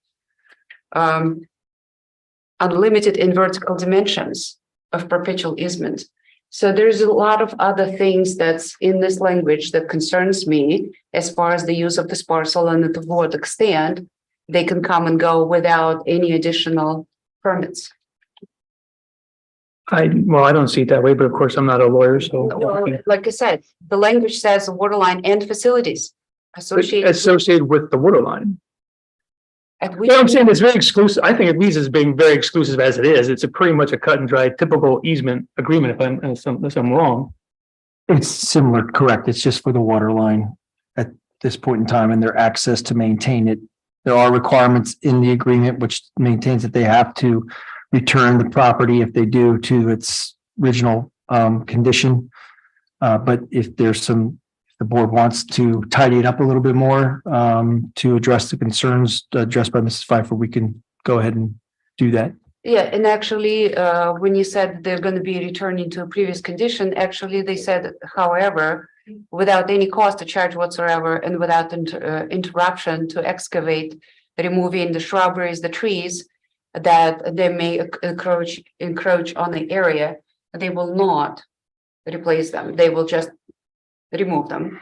unlimited in vertical dimensions of perpetual easement. So there's a lot of other things that's in this language that concerns me as far as the use of this parcel and the word extend. They can come and go without any additional permits. I don't see it that way, but of course I'm not a lawyer, so. Well, like I said, the language says water line and facilities Associated with the water line. At You which know what I'm saying? It's very exclusive. I think it leaves as being very exclusive as it is. It's a pretty much a cut and dry typical easement agreement unless I'm wrong. It's similar, correct. It's just for the water line at this point in time and their access to maintain it. There are requirements in the agreement which maintains that they have to return the property if they do to its original condition. But if there's if the board wants to tidy it up a little bit more to address the concerns addressed by Mrs. Pfeiffer, we can go ahead and do that. Yeah, and actually, when you said they're going to be returning to a previous condition, actually they said, however, without any cost to charge whatsoever and without interruption to excavate, removing the shrubberies, the trees that they may encroach on the area, they will not replace them. They will just remove them.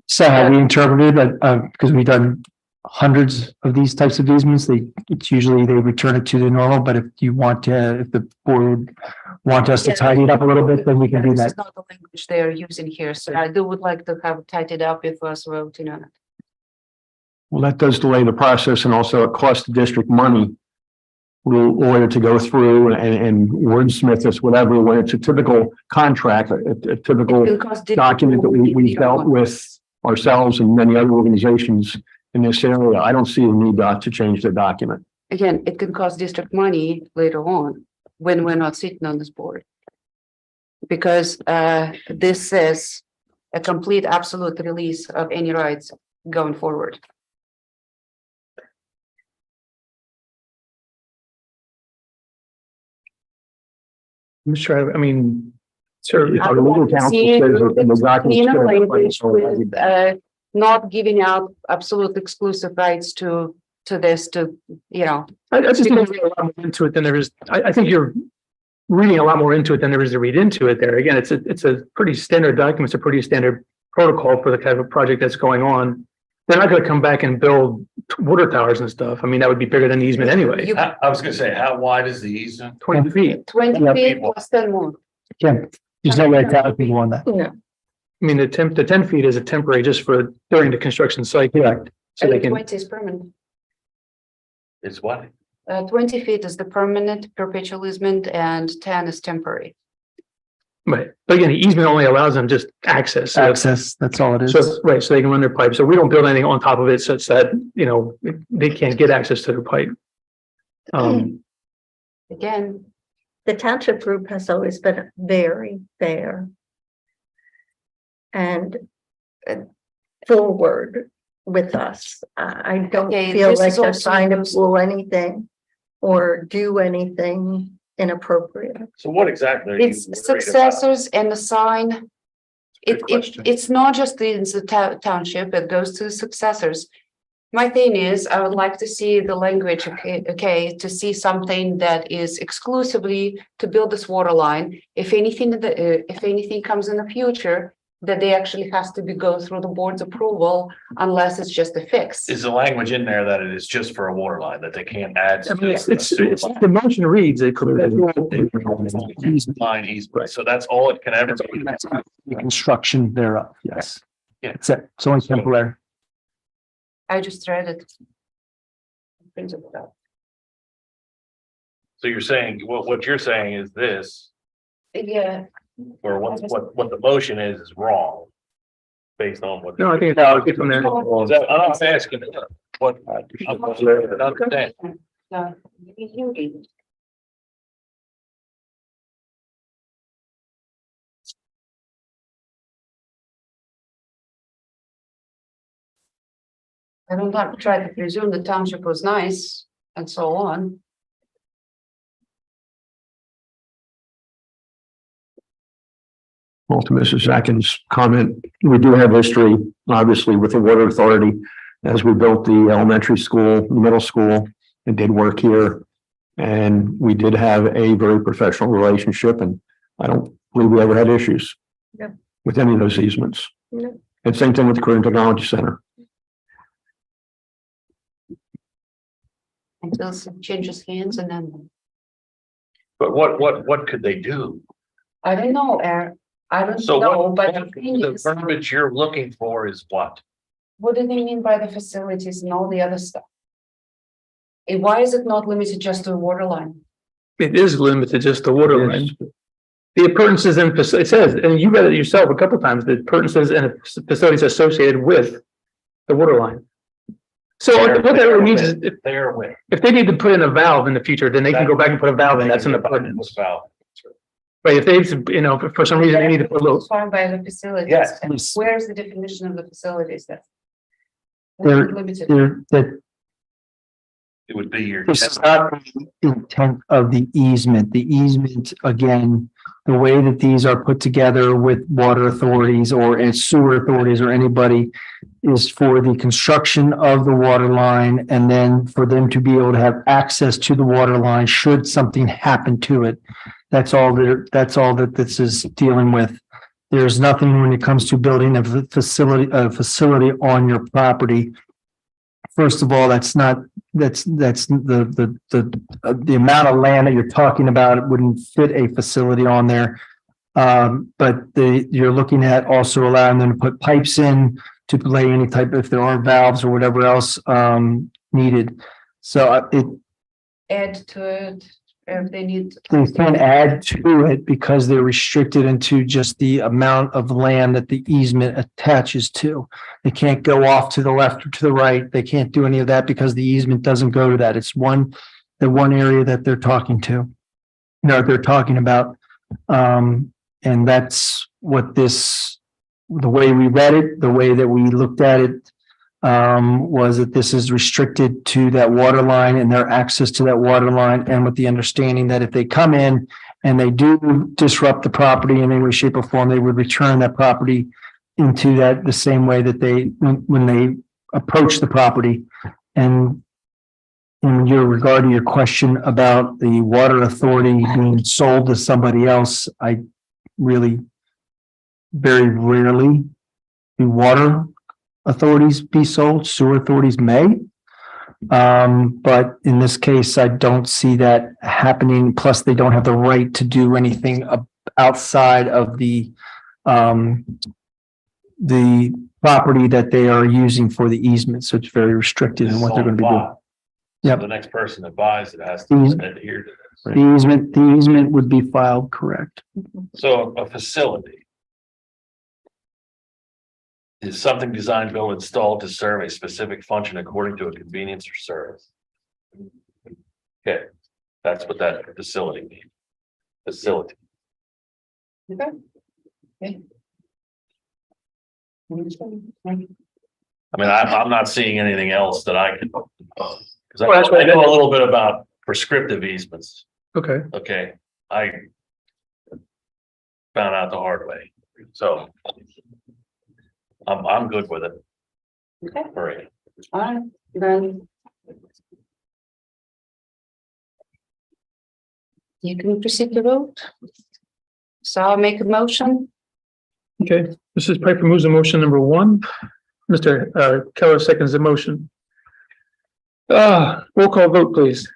So how we interpreted that, because we've done hundreds of these types of easements, it's usually they return it to the normal, but if you want to, if the board want us to tidy it up a little bit, then we can do This that. is not the language they are using here, so I would like to have it tidied up if us voting on it. Well, that does delay the process and also it costs the district money. Lawyer to go through and wordsmith this, whatever, when it's a typical contract, a typical It costs document that we dealt with ourselves and many other organizations in this area. I don't see a need to change the document. Again, it can cost district money later on when we're not sitting on this board. Because this is a complete absolute release of any rights going forward. I'm sure, I mean, sure. Our legal counsel says that the document's Cleaner good, language so with not giving out absolute exclusive rights to this, I just think you're reading a lot more into it than there is. I think you're reading a lot more into it than there is to read into it there. Again, it's a pretty standard document. It's a pretty standard protocol for the kind of project that's going on. They're not going to come back and build water towers and stuff. I mean, that would be bigger than the easement anyway. I was gonna say, how wide is the easement? 20 feet. 20 Yeah, feet plus 10 more. Yeah, there's no way to tell people on that. I mean, the 10 feet is a temporary just for during the construction site. Correct. So they And can, 20 is permanent. It's what? 20 feet is the permanent perpetual easement and 10 is temporary. right. But again, the easement only allows them just access. So Access, that's all it is. So, right, so they can run their pipe. So we don't build anything on top of it such that, they can't get access to their pipe. Again, The township group has always been very fair and forward with us. I don't Okay, feel this like is they're also trying to used- pull anything or do anything inappropriate. So what exactly are you it's worried about? successors and the sign. Good question. It's not just in the township, it goes to successors. My thing is, I would like to see the language, okay, to see something that is exclusively to build this water line. If anything comes in the future, that they actually has to go through the board's approval unless it's just a fix. Is the language in there that it is just for a water line, that they can't add? I mean, it's, the motion reads, it clearly. Line easement, so that's all it can ever be. The construction thereof, yes. Yeah. It's only temporary. I just read it. Printed it out. So you're saying, what you're saying is this, Yeah, or what the motion is wrong. Based on what. No, I think it's all good from there. Is that- I'm not asking what. I'm understand. no, you read it. I don't have to try to presume the township was nice and so on. Well, to Mrs. Atkins' comment, we do have history, obviously, with the Water Authority. As we built the elementary school, the middle school, and did work here. And we did have a very professional relationship, and I don't believe we ever had issues Yeah. with any of those easements. No. And same thing with the Career and Technology Center. Until it changes hands and then, But what could they do? I don't know, Eric. I don't So know, what, but the thing the is, verbiage you're looking for is what? what do they mean by the facilities and all the other stuff? And why is it not limited just to a water line? It is limited just to water line. The appurtenances and it says, and you read it yourself a couple times, the appurtenances and facilities associated with the water line. So what that really means is There with. if they need to put in a valve in the future, then they can go back and put a valve in, that's an appurtenance. Valve. But if they, for some reason, they need to put a little, It's fine by the facilities. Yes. And where's the definition of the facilities that? They're- Limited. That It would be your. this is not the intent of the easement. The easement, again, the way that these are put together with water authorities or sewer authorities or anybody is for the construction of the water line and then for them to be able to have access to the water line should something happen to it. That's all that this is dealing with. There's nothing when it comes to building a facility on your property. First of all, that's the amount of land that you're talking about, it wouldn't fit a facility on there. But you're looking at also allowing them to put pipes in to lay any type, if there are valves or whatever else needed. So Add to it if they need. they can't add to it because they're restricted into just the amount of land that the easement attaches to. They can't go off to the left or to the right. They can't do any of that because the easement doesn't go to that. It's the one area that they're talking to. They're talking about. And that's what the way we read it, the way that we looked at it, was that this is restricted to that water line and their access to that water line. And with the understanding that if they come in and they do disrupt the property in any way, shape or form, they would return that property into that the same way that when they approach the property. And in regard to your question about the water authority being sold to somebody else, I really very rarely do water authorities be sold. Sewer authorities may. But in this case, I don't see that happening. Plus, they don't have the right to do anything outside of the property that they are using for the easement. So it's very restricted in what they're going to be doing. Yep. The next person that buys it has to adhere to this. The easement would be filed correct. So a facility is something designed, built, installed to serve a specific function according to a convenience or service. Okay, that's what that facility means. Facility. Okay. Okay. I mean, I'm not seeing anything else that I can. Because I know a little bit about prescriptive easements. okay. Okay, I found out the hard way, so I'm good with it. Okay. All right. All right. Then you can proceed to vote. So I'll make a motion. Okay, Mrs. Piper moves the motion number one. Mr. Keller seconds the motion. Roll call vote, please.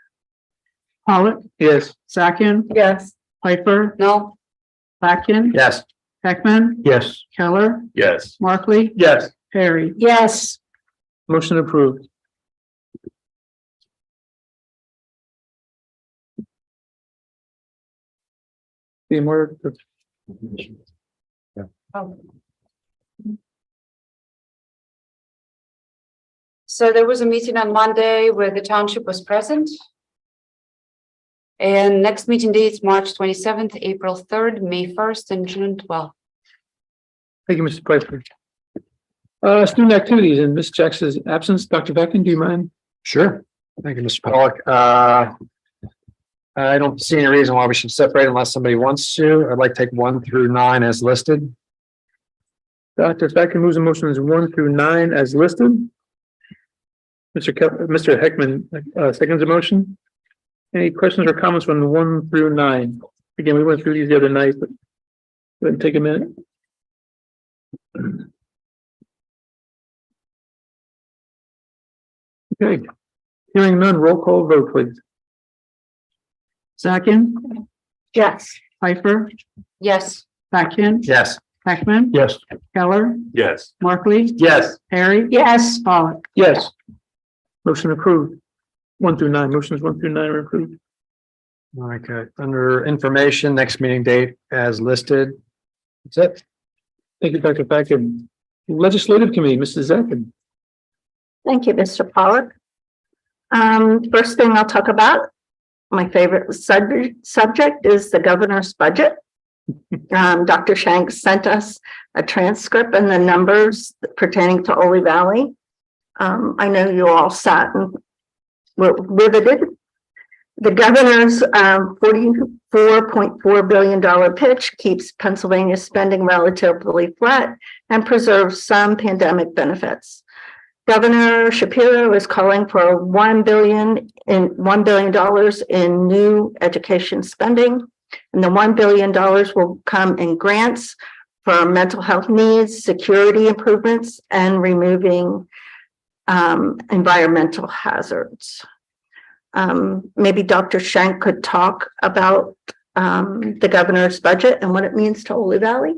Pollock, Yes. Sakian, Yes. Piper, No, Sakian, Yes. Heckman, Yes. Keller, Yes. Markley, Yes. Harry. yes, Motion approved. The more. oh. So there was a meeting on Monday where the township was present. And next meeting dates, March 27th, April 3rd, May 1st, and June 12th. Thank you, Mr. Piper. Student activities in Ms. Jackson's absence. Dr. Becken, do you mind? Sure. Thank you, Mr. Pollock. I don't see any reason why we should separate unless somebody wants to. I'd like to take 1 through 9 as listed. Dr. Becken moves the motions 1 through 9 as listed. Mr. Heckman seconds the motion. Any questions or comments on 1 through 9? Again, we went through these the other night, but go ahead and take a minute. Okay, hearing none, roll call vote, please. Sakian, Yes. Piper, Yes, Sakian, Yes. Heckman, Yes. Keller, Yes. Markley, Yes. Harry. yes, Pollock. Yes. Motion approved. 1 through 9, motions 1 through 9 are approved. Okay, under information, next meeting date as listed. That's it. Thank you, Dr. Becken. Legislative Committee, Mrs. Zekin. Thank you, Mr. Pollock. First thing I'll talk about, my favorite subject is the governor's budget. Dr. Shanks sent us a transcript and the numbers pertaining to Ole Valley. I know you all sat and were riveted. The governor's $44.4 billion pitch keeps Pennsylvania's spending relatively flat and preserves some pandemic benefits. Governor Shapiro is calling for $1 billion in new education spending, and the $1 billion will come in grants for mental health needs, security improvements, and removing environmental hazards. Maybe Dr. Shank could talk about the governor's budget and what it means to Ole Valley.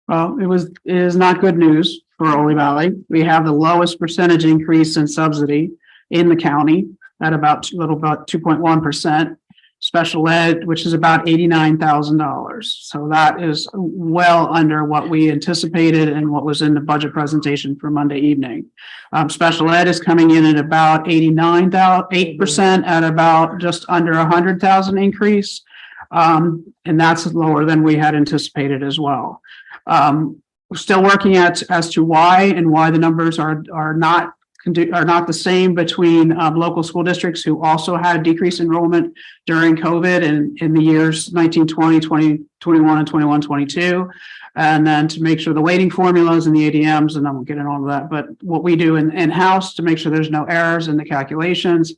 Well, it is not good news for Ole Valley. We have the lowest percentage increase in subsidy in the county at about 2.1%. Special ed, which is about $89,000. So that is well under what we anticipated and what was in the budget presentation for Monday evening. Special ed is coming in at about 8% at about just under 100,000 increase. And that's lower than we had anticipated as well. We're still working as to why the numbers are not the same between local school districts who also had decreased enrollment during COVID and in the years 19, 20, 21, and 21, 22. And then to make sure the weighting formulas and the ADMs, and I won't get into all of that, but what we do in-house to make sure there's no errors in the calculations,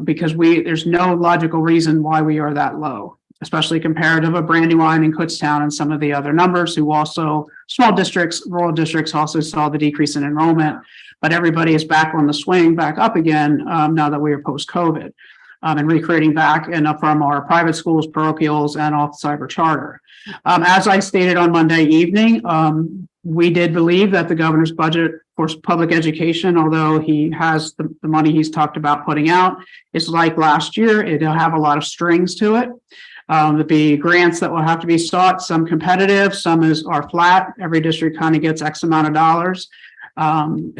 because there's no logical reason why we are that low, especially compared to a Brandywine and Kutztown and some of the other numbers who also, small districts, rural districts also saw the decrease in enrollment. But everybody is back on the swing, back up again, now that we are post-COVID, and recreating back and up from our private schools, parochials, and off cyber charter. As I stated on Monday evening, we did believe that the governor's budget for public education, although he has the money he's talked about putting out, is like last year. It'll have a lot of strings to it. There'll be grants that will have to be sought, some competitive, some are flat. Every district kind of gets X amount of dollars.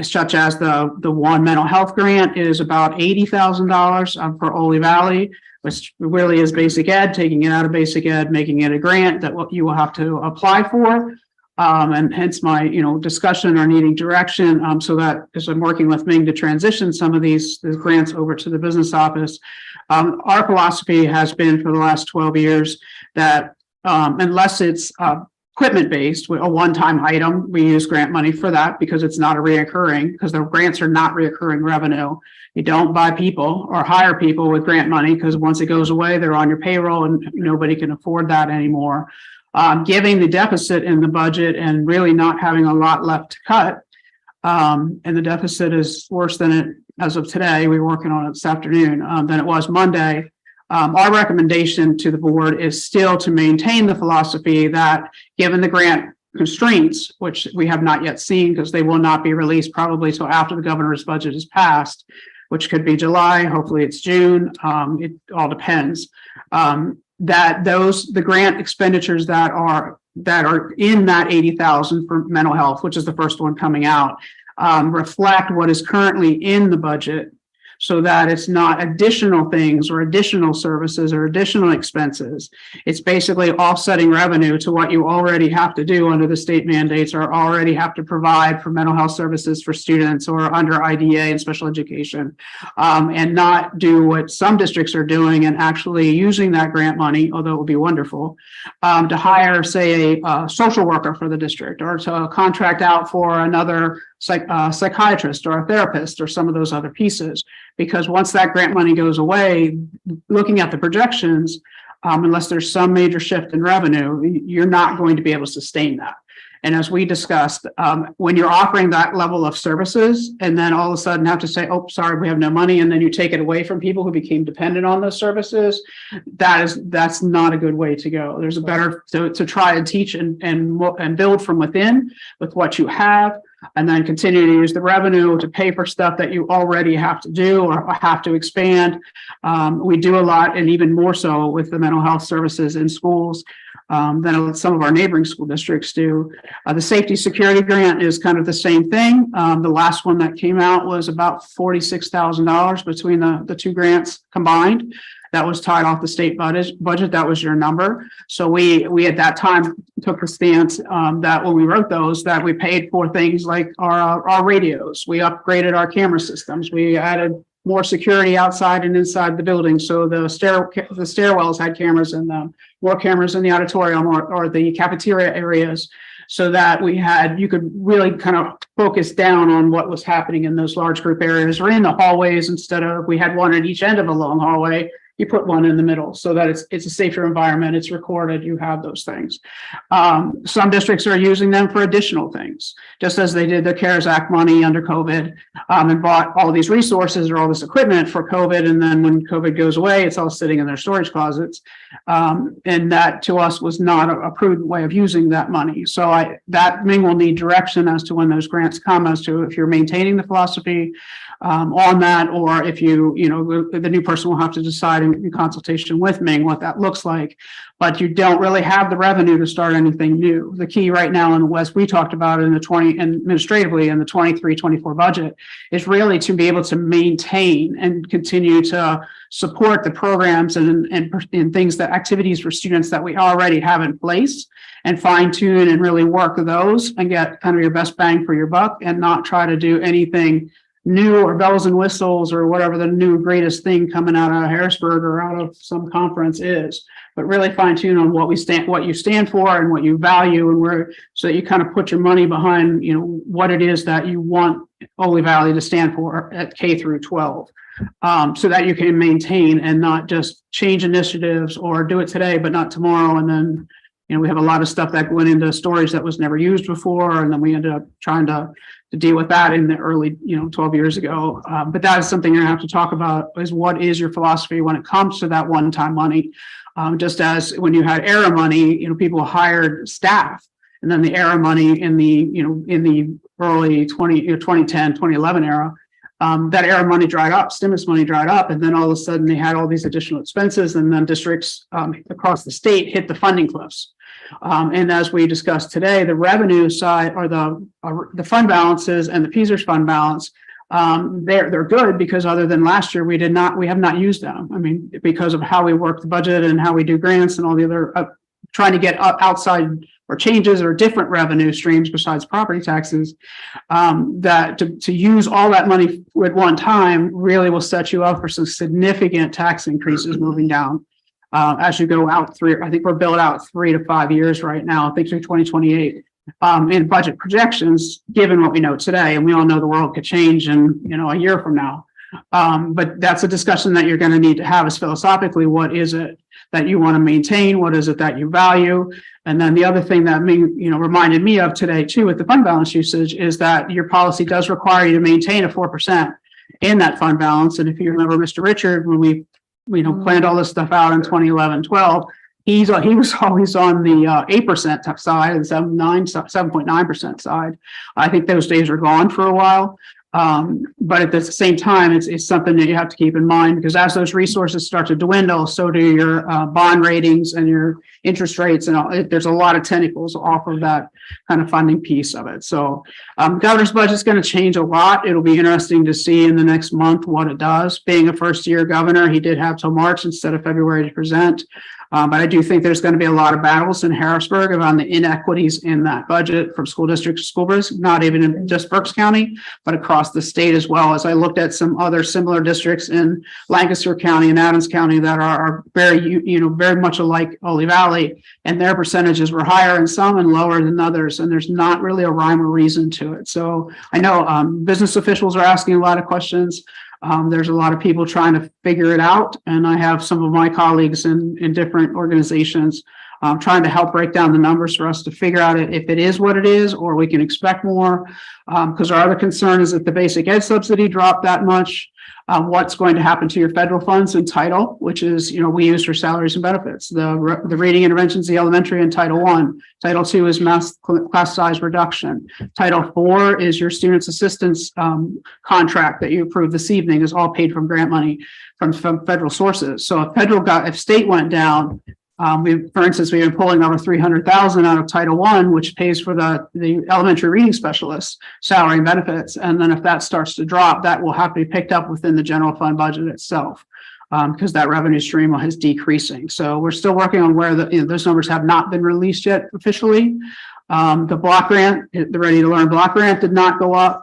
Such as the one mental health grant is about $80,000 for Ole Valley, which really is basic ed, taking it out of basic ed, making it a grant that you will have to apply for. And hence my, discussion or needing direction. So that as I'm working with Ming to transition some of these grants over to the business office, our philosophy has been for the last 12 years that unless it's equipment-based, a one-time item. We use grant money for that because it's not a reoccurring, because the grants are not reoccurring revenue. You don't buy people or hire people with grant money because once it goes away, they're on your payroll and nobody can afford that anymore. Giving the deficit in the budget and really not having a lot left to cut. And the deficit is worse than it, as of today, we were working on it this afternoon, than it was Monday. Our recommendation to the board is still to maintain the philosophy that given the grant constraints, which we have not yet seen because they will not be released probably till after the governor's budget is passed, which could be July, hopefully it's June. It all depends. That the grant expenditures that are in that 80,000 for mental health, which is the first one coming out, reflect what is currently in the budget, so that it's not additional things or additional services or additional expenses. It's basically offsetting revenue to what you already have to do under the state mandates or already have to provide for mental health services for students or under IDA and special education, and not do what some districts are doing and actually using that grant money, although it would be wonderful, to hire, say, a social worker for the district or to contract out for another psychiatrist or a therapist or some of those other pieces. Because once that grant money goes away, looking at the projections, unless there's some major shift in revenue, you're not going to be able to sustain that. And as we discussed, when you're offering that level of services and then all of a sudden have to say, oh, sorry, we have no money, and then you take it away from people who became dependent on those services, that's not a good way to go. There's a better to try and teach and build from within with what you have, and then continue to use the revenue to pay for stuff that you already have to do or have to expand. We do a lot, and even more so with the mental health services in schools than some of our neighboring school districts do. The safety security grant is kind of the same thing. The last one that came out was about $46,000 between the two grants combined. That was tied off the state budget. That was your number. So we at that time took the stance that when we wrote those, that we paid for things like our radios. We upgraded our camera systems. We added more security outside and inside the building. So the stairwells had cameras in them, more cameras in the auditorium or the cafeteria areas, so that you could really kind of focus down on what was happening in those large group areas or in the hallways. Instead of, we had one at each end of a long hallway, you put one in the middle so that it's a safer environment. It's recorded. You have those things. Some districts are using them for additional things, just as they did the CARES Act money under COVID, and bought all these resources or all this equipment for COVID. And then when COVID goes away, it's all sitting in their storage closets. And that to us was not a prudent way of using that money. So that Ming will need direction as to when those grants come, as to if you're maintaining the philosophy on that, or if the new person will have to decide in consultation with Ming what that looks like. But you don't really have the revenue to start anything new. The key right now in the West, we talked about in administratively in the 23-24 budget, is really to be able to maintain and continue to support the programs and things, that activities for students that we already have in place, and fine tune and really work those and get kind of your best bang for your buck, and not try to do anything new or bells and whistles or whatever the new greatest thing coming out of Harrisburg or out of some conference is, but really fine tune on what you stand for and what you value, and so that you kind of put your money behind, what it is that you want Ole Valley to stand for at K through 12. So that you can maintain and not just change initiatives or do it today, but not tomorrow. And then, we have a lot of stuff that went into storage that was never used before. And then we ended up trying to deal with that in the early, 12 years ago. But that is something you're gonna have to talk about, is what is your philosophy when it comes to that one-time money? Just as when you had ERA money, people hired staff, and then the ERA money in the early 2010, 2011 era, that ERA money dried up, stimulus money dried up, and then all of a sudden they had all these additional expenses, and then districts across the state hit the funding cliffs. And as we discussed today, the revenue side, or the fund balances and the PSERS fund balance, they're good, because other than last year, we have not used them. I mean, because of how we work the budget and how we do grants and all the other trying to get outside or changes or different revenue streams besides property taxes, that to use all that money at one time really will set you up for some significant tax increases moving down as you go out I think we're built out 3 to 5 years right now, I think through 2028. In budget projections, given what we know today, and we all know the world could change in, a year from now. But that's a discussion that you're going to need to have is philosophically, what is it that you want to maintain? What is it that you value? And then the other thing that reminded me of today too, with the fund balance usage, is that your policy does require you to maintain a 4% in that fund balance. And if you remember Mr. Richard, when we, planned all this stuff out in 2011, 12, he was always on the 8% side and 7.9% side. I think those days are gone for a while. But at the same time, it's something that you have to keep in mind, because as those resources start to dwindle, so do your bond ratings and your interest rates, and there's a lot of tentacles off of that kind of funding piece of it. So governor's budget is going to change a lot. It'll be interesting to see in the next month what it does. Being a first-year governor, he did have till March instead of February to present. But I do think there's going to be a lot of battles in Harrisburg around the inequities in that budget from school district to school boards, not even in just Berks County, but across the state as well. As I looked at some other similar districts in Lancaster County and Adams County that are very, very much alike Ole Valley, and their percentages were higher in some and lower than others. And there's not really a rhyme or reason to it. So I know business officials are asking a lot of questions. There's a lot of people trying to figure it out. And I have some of my colleagues in different organizations trying to help break down the numbers for us to figure out if it is what it is, or we can expect more. Because our other concern is that the basic ed subsidy dropped that much. What's going to happen to your federal funds in title, which is, we use for salaries and benefits, the reading interventions, the elementary, and Title I. Title II is mass class size reduction. Title IV is your students assistance contract that you approved this evening, is all paid from grant money from federal sources. So if state went down, for instance, we've been pulling over 300,000 out of Title I, which pays for the elementary reading specialist salary and benefits. And then if that starts to drop, that will have to be picked up within the general fund budget itself, because that revenue stream is decreasing. So we're still working on where those numbers have not been released yet officially. The block grant, the Ready to Learn block grant, did not go up.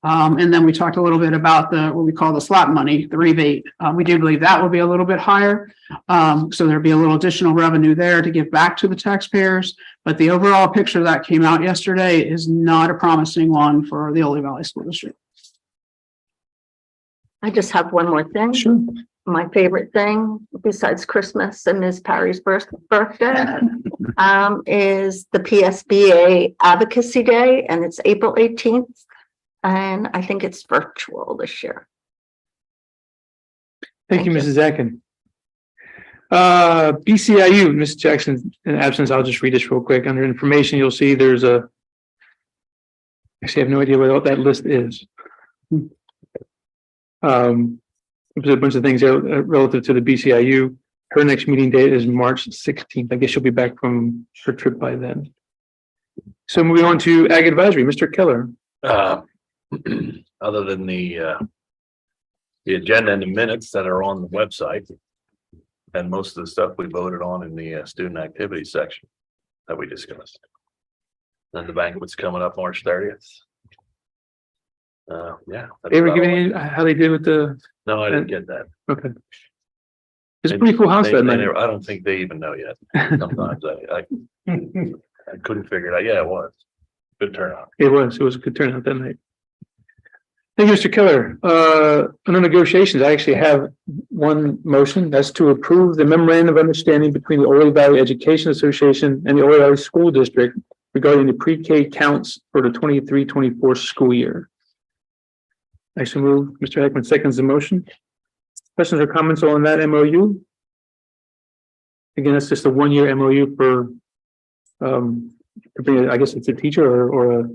And then we talked a little bit about what we call the slot money, the rebate. We do believe that will be a little bit higher. So there'll be a little additional revenue there to give back to the taxpayers. But the overall picture that came out yesterday is not a promising one for the Ole Valley School District. I just have one more thing. Sure. My favorite thing, besides Christmas and Ms. Parry's birthday, is the PSBA Advocacy Day, and it's April 18th. And I think it's virtual this year. Thank you, Mrs. Atkin. BCIU, Ms. Jackson, in absence, I'll just read this real quick. Under information, you'll see there's actually, I have no idea what that list is. There's a bunch of things relative to the BCIU. Her next meeting date is March 16th. I guess she'll be back from her trip by then. So moving on to Ag Advisory, Mr. Keller. Other than the agenda and the minutes that are on the website, and most of the stuff we voted on in the student activity section that we discussed. Then the banquet's coming up March 30th. Yeah. They were giving you how they did with the. No, I didn't get that. Okay. It's a pretty full house that night. I don't think they even know yet. Sometimes I couldn't figure it out. Yeah, it was. Good turnout. It was a good turnout that night. Thank you, Mr. Keller. Under negotiations, I actually have one motion. That's to approve the memorandum of understanding between the Ole Valley Education Association and the Ole Valley School District regarding the pre-K counts for the 23-24 school year. I so move. Mr. Heckman seconds the motion. Questions or comments on that MOU? Again, that's just a one-year MOU for, I guess it's a teacher or a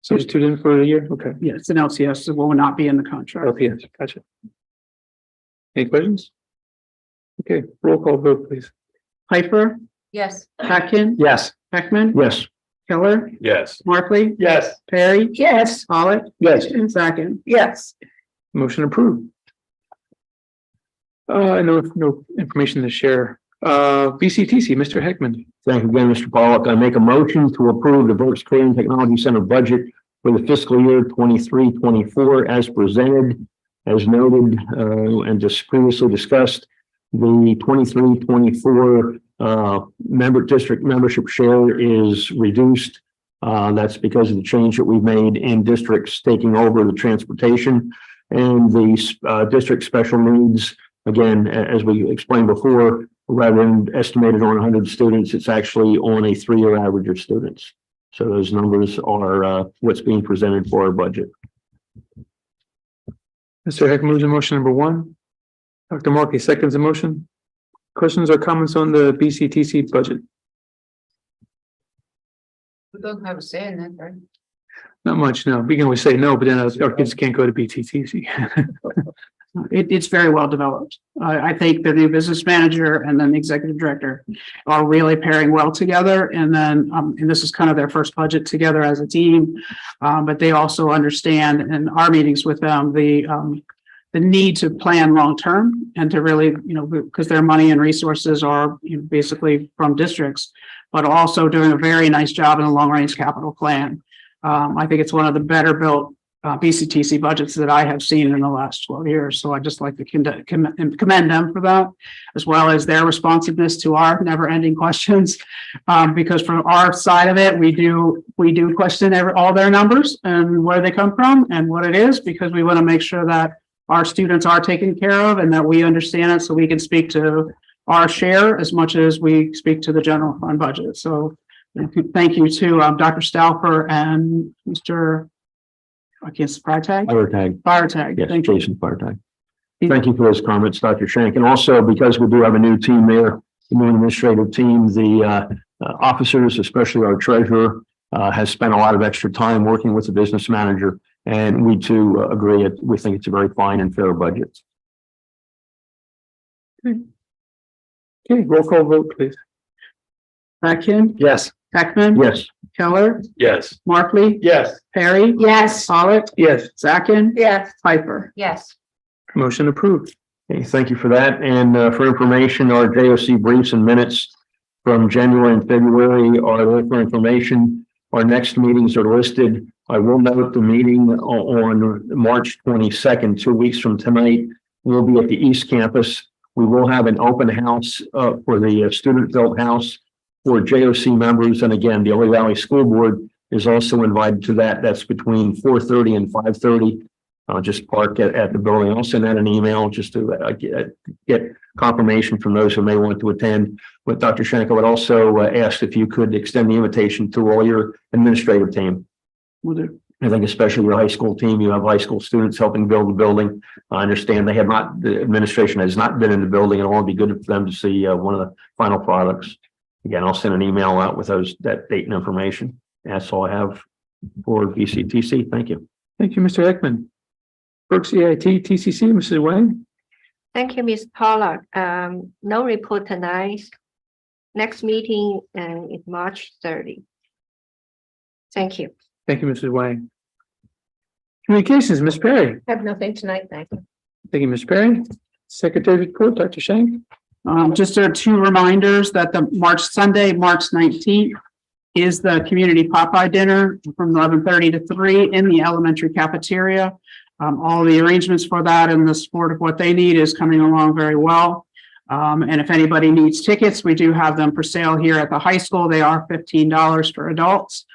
substitute in for a year. Okay. Yeah, it's an LCS, so will not be in the contract. LCS, gotcha. Any questions? Okay, roll call vote, please. Piper, Yes. Atkin, Yes. Heckman, Yes. Keller, Yes. Markley, Yes. Perry, Yes. Pollock, Yes. and Sacken. Yes. Motion approved. No information to share. BCTC, Mr. Heckman. Thank you again, Mr. Pollock. I make a motion to approve the Berks Training Technology Center budget for the fiscal year 23-24 as presented, as noted, and just previously discussed. The 23-24 district membership share is reduced. That's because of the change that we've made in districts taking over the transportation and the district special needs. Again, as we explained before, rather than estimated on 100 students, it's actually on a 3-year average of students. So those numbers are what's being presented for our budget. Mr. Heck moves in motion number 1. Dr. Markey seconds the motion. Questions or comments on the BCTC budget? We don't have a say in that, right? Not much, no. We can always say no, but then our kids can't go to BTTC. It's very well developed. I think the new business manager and then the executive director are really pairing well together. And then, and this is kind of their first budget together as a team. But they also understand in our meetings with them, the need to plan long-term and to really, because their money and resources are basically from districts, but also doing a very nice job in the long-range capital plan. I think it's one of the better built BCTC budgets that I have seen in the last 12 years. So I just like to commend them for that, as well as their responsiveness to our never ending questions. Because from our side of it, we do question all their numbers and where they come from and what it is, because we want to make sure that our students are taken care of and that we understand it so we can speak to our share as much as we speak to the general fund budget. So thank you to Dr. Stauffer and Mr. Freitag. Freitag. Yes, Thank you. Jason Freitag. Thank you for those comments, Dr. Shank. And also, because we do have a new team there, the new administrative team, the officers, especially our treasurer, has spent a lot of extra time working with the business manager. And we too agree. We think it's a very fine and fair budget. Okay, roll call vote, please. Atkin, Yes. Heckman. Yes. Keller, Yes. Markley, Yes. Perry, Yes. Pollock, Yes. Zachin, Yes. Piper. Yes. Motion approved. Okay, thank you for that. And for information, our JOC briefs and minutes from January and February are there for information. Our next meetings are listed. I will note the meeting on March 22nd, 2 weeks from tonight, will be at the East Campus. We will have an open house for the student-built house for JOC members. And again, the Ole Valley School Board is also invited to that. That's between 4:30 and 5:30. Just park at the building. I'll send out an email just to get confirmation from those who may want to attend. But Dr. Shank, I would also ask if you could extend the invitation to all your administrative team. Will do. I think especially your high school team, you have high school students helping build the building. I understand the administration has not been in the building, and it will be good for them to see one of the final products. Again, I'll send an email out with that date and information. That's all I have for BCTC. Thank you. Thank you, Mr. Heckman. Brooks EIT TCC, Mrs. Wang. Thank you, Ms. Pollock. No report tonight. Next meeting is March 30. Thank you. Thank you, Mrs. Wang. Communications, Ms. Perry. Have nothing tonight, thank you. Thank you, Ms. Perry. Secretary report, Dr. Shank. Just two reminders that Sunday, March 19th is the community Popeye dinner from 11:30 to 3 in the elementary cafeteria. All the arrangements for that and the support of what they need is coming along very well. And if anybody needs tickets, we do have them for sale here at the high school. They are $15 for adults.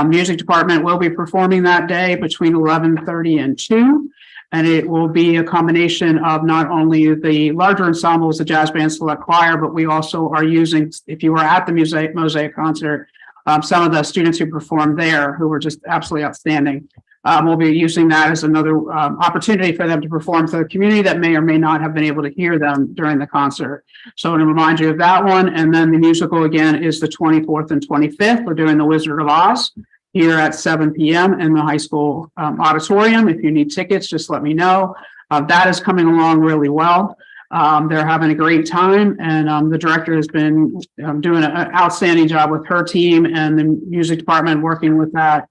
Music department will be performing that day between 11:30 and 2. And it will be a combination of not only the larger ensembles, the jazz band select choir, but we also are using, if you were at the Mosaic concert, some of the students who performed there who were just absolutely outstanding. We'll be using that as another opportunity for them to perform for the community that may or may not have been able to hear them during the concert. So I want to remind you of that one. And then the musical again is the 24th and 25th. We're doing the Wizard of Oz here at 7 p.m. in the high school auditorium. If you need tickets, just let me know. That is coming along really well. They're having a great time, and the director has been doing an outstanding job with her team and the music department working with that.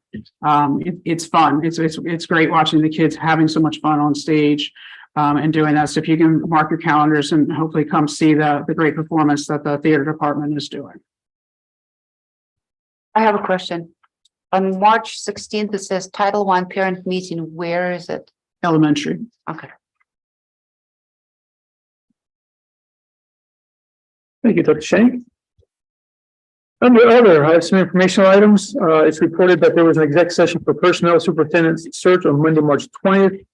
It's fun. It's great watching the kids having so much fun on stage and doing that. So if you can mark your calendars and hopefully come see the great performance that the theater department is doing. I have a question. On March 16th, it says Title I parent meeting. Where is it? Elementary. Okay. Thank you, Dr. Shank. Under other, I have some informational items. It's reported that there was an exec session for personnel superintendent search on Monday, March 20th.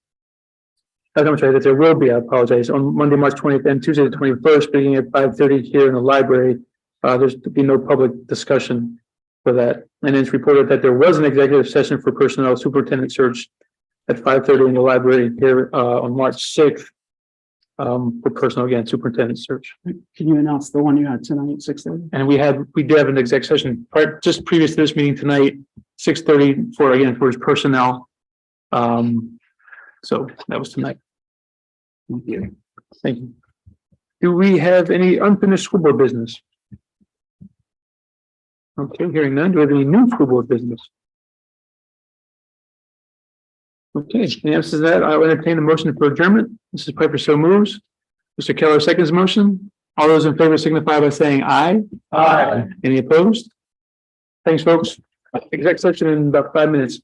I'm sorry, that there will be, I apologize, on Monday, March 20th and Tuesday, the 21st, beginning at 5:30 here in the library. There's to be no public discussion for that. And it's reported that there was an executive session for personnel superintendent search at 5:30 in the library here on March 6th. For personnel, again, superintendent search. Can you announce the one you had tonight at 6:30? And we did have an exec session just previous to this meeting tonight, 6:30 for his personnel. So that was tonight. Thank you. Thank you. Do we have any unfinished school board business? Okay, hearing none. Do we have any new school board business? Okay, the answer to that, I will entertain a motion for adjournment. Mrs. Piper so moves. Mr. Keller seconds the motion. All those in favor signify by saying aye. Aye. Any opposed? Thanks, folks. Exec session in about 5 minutes.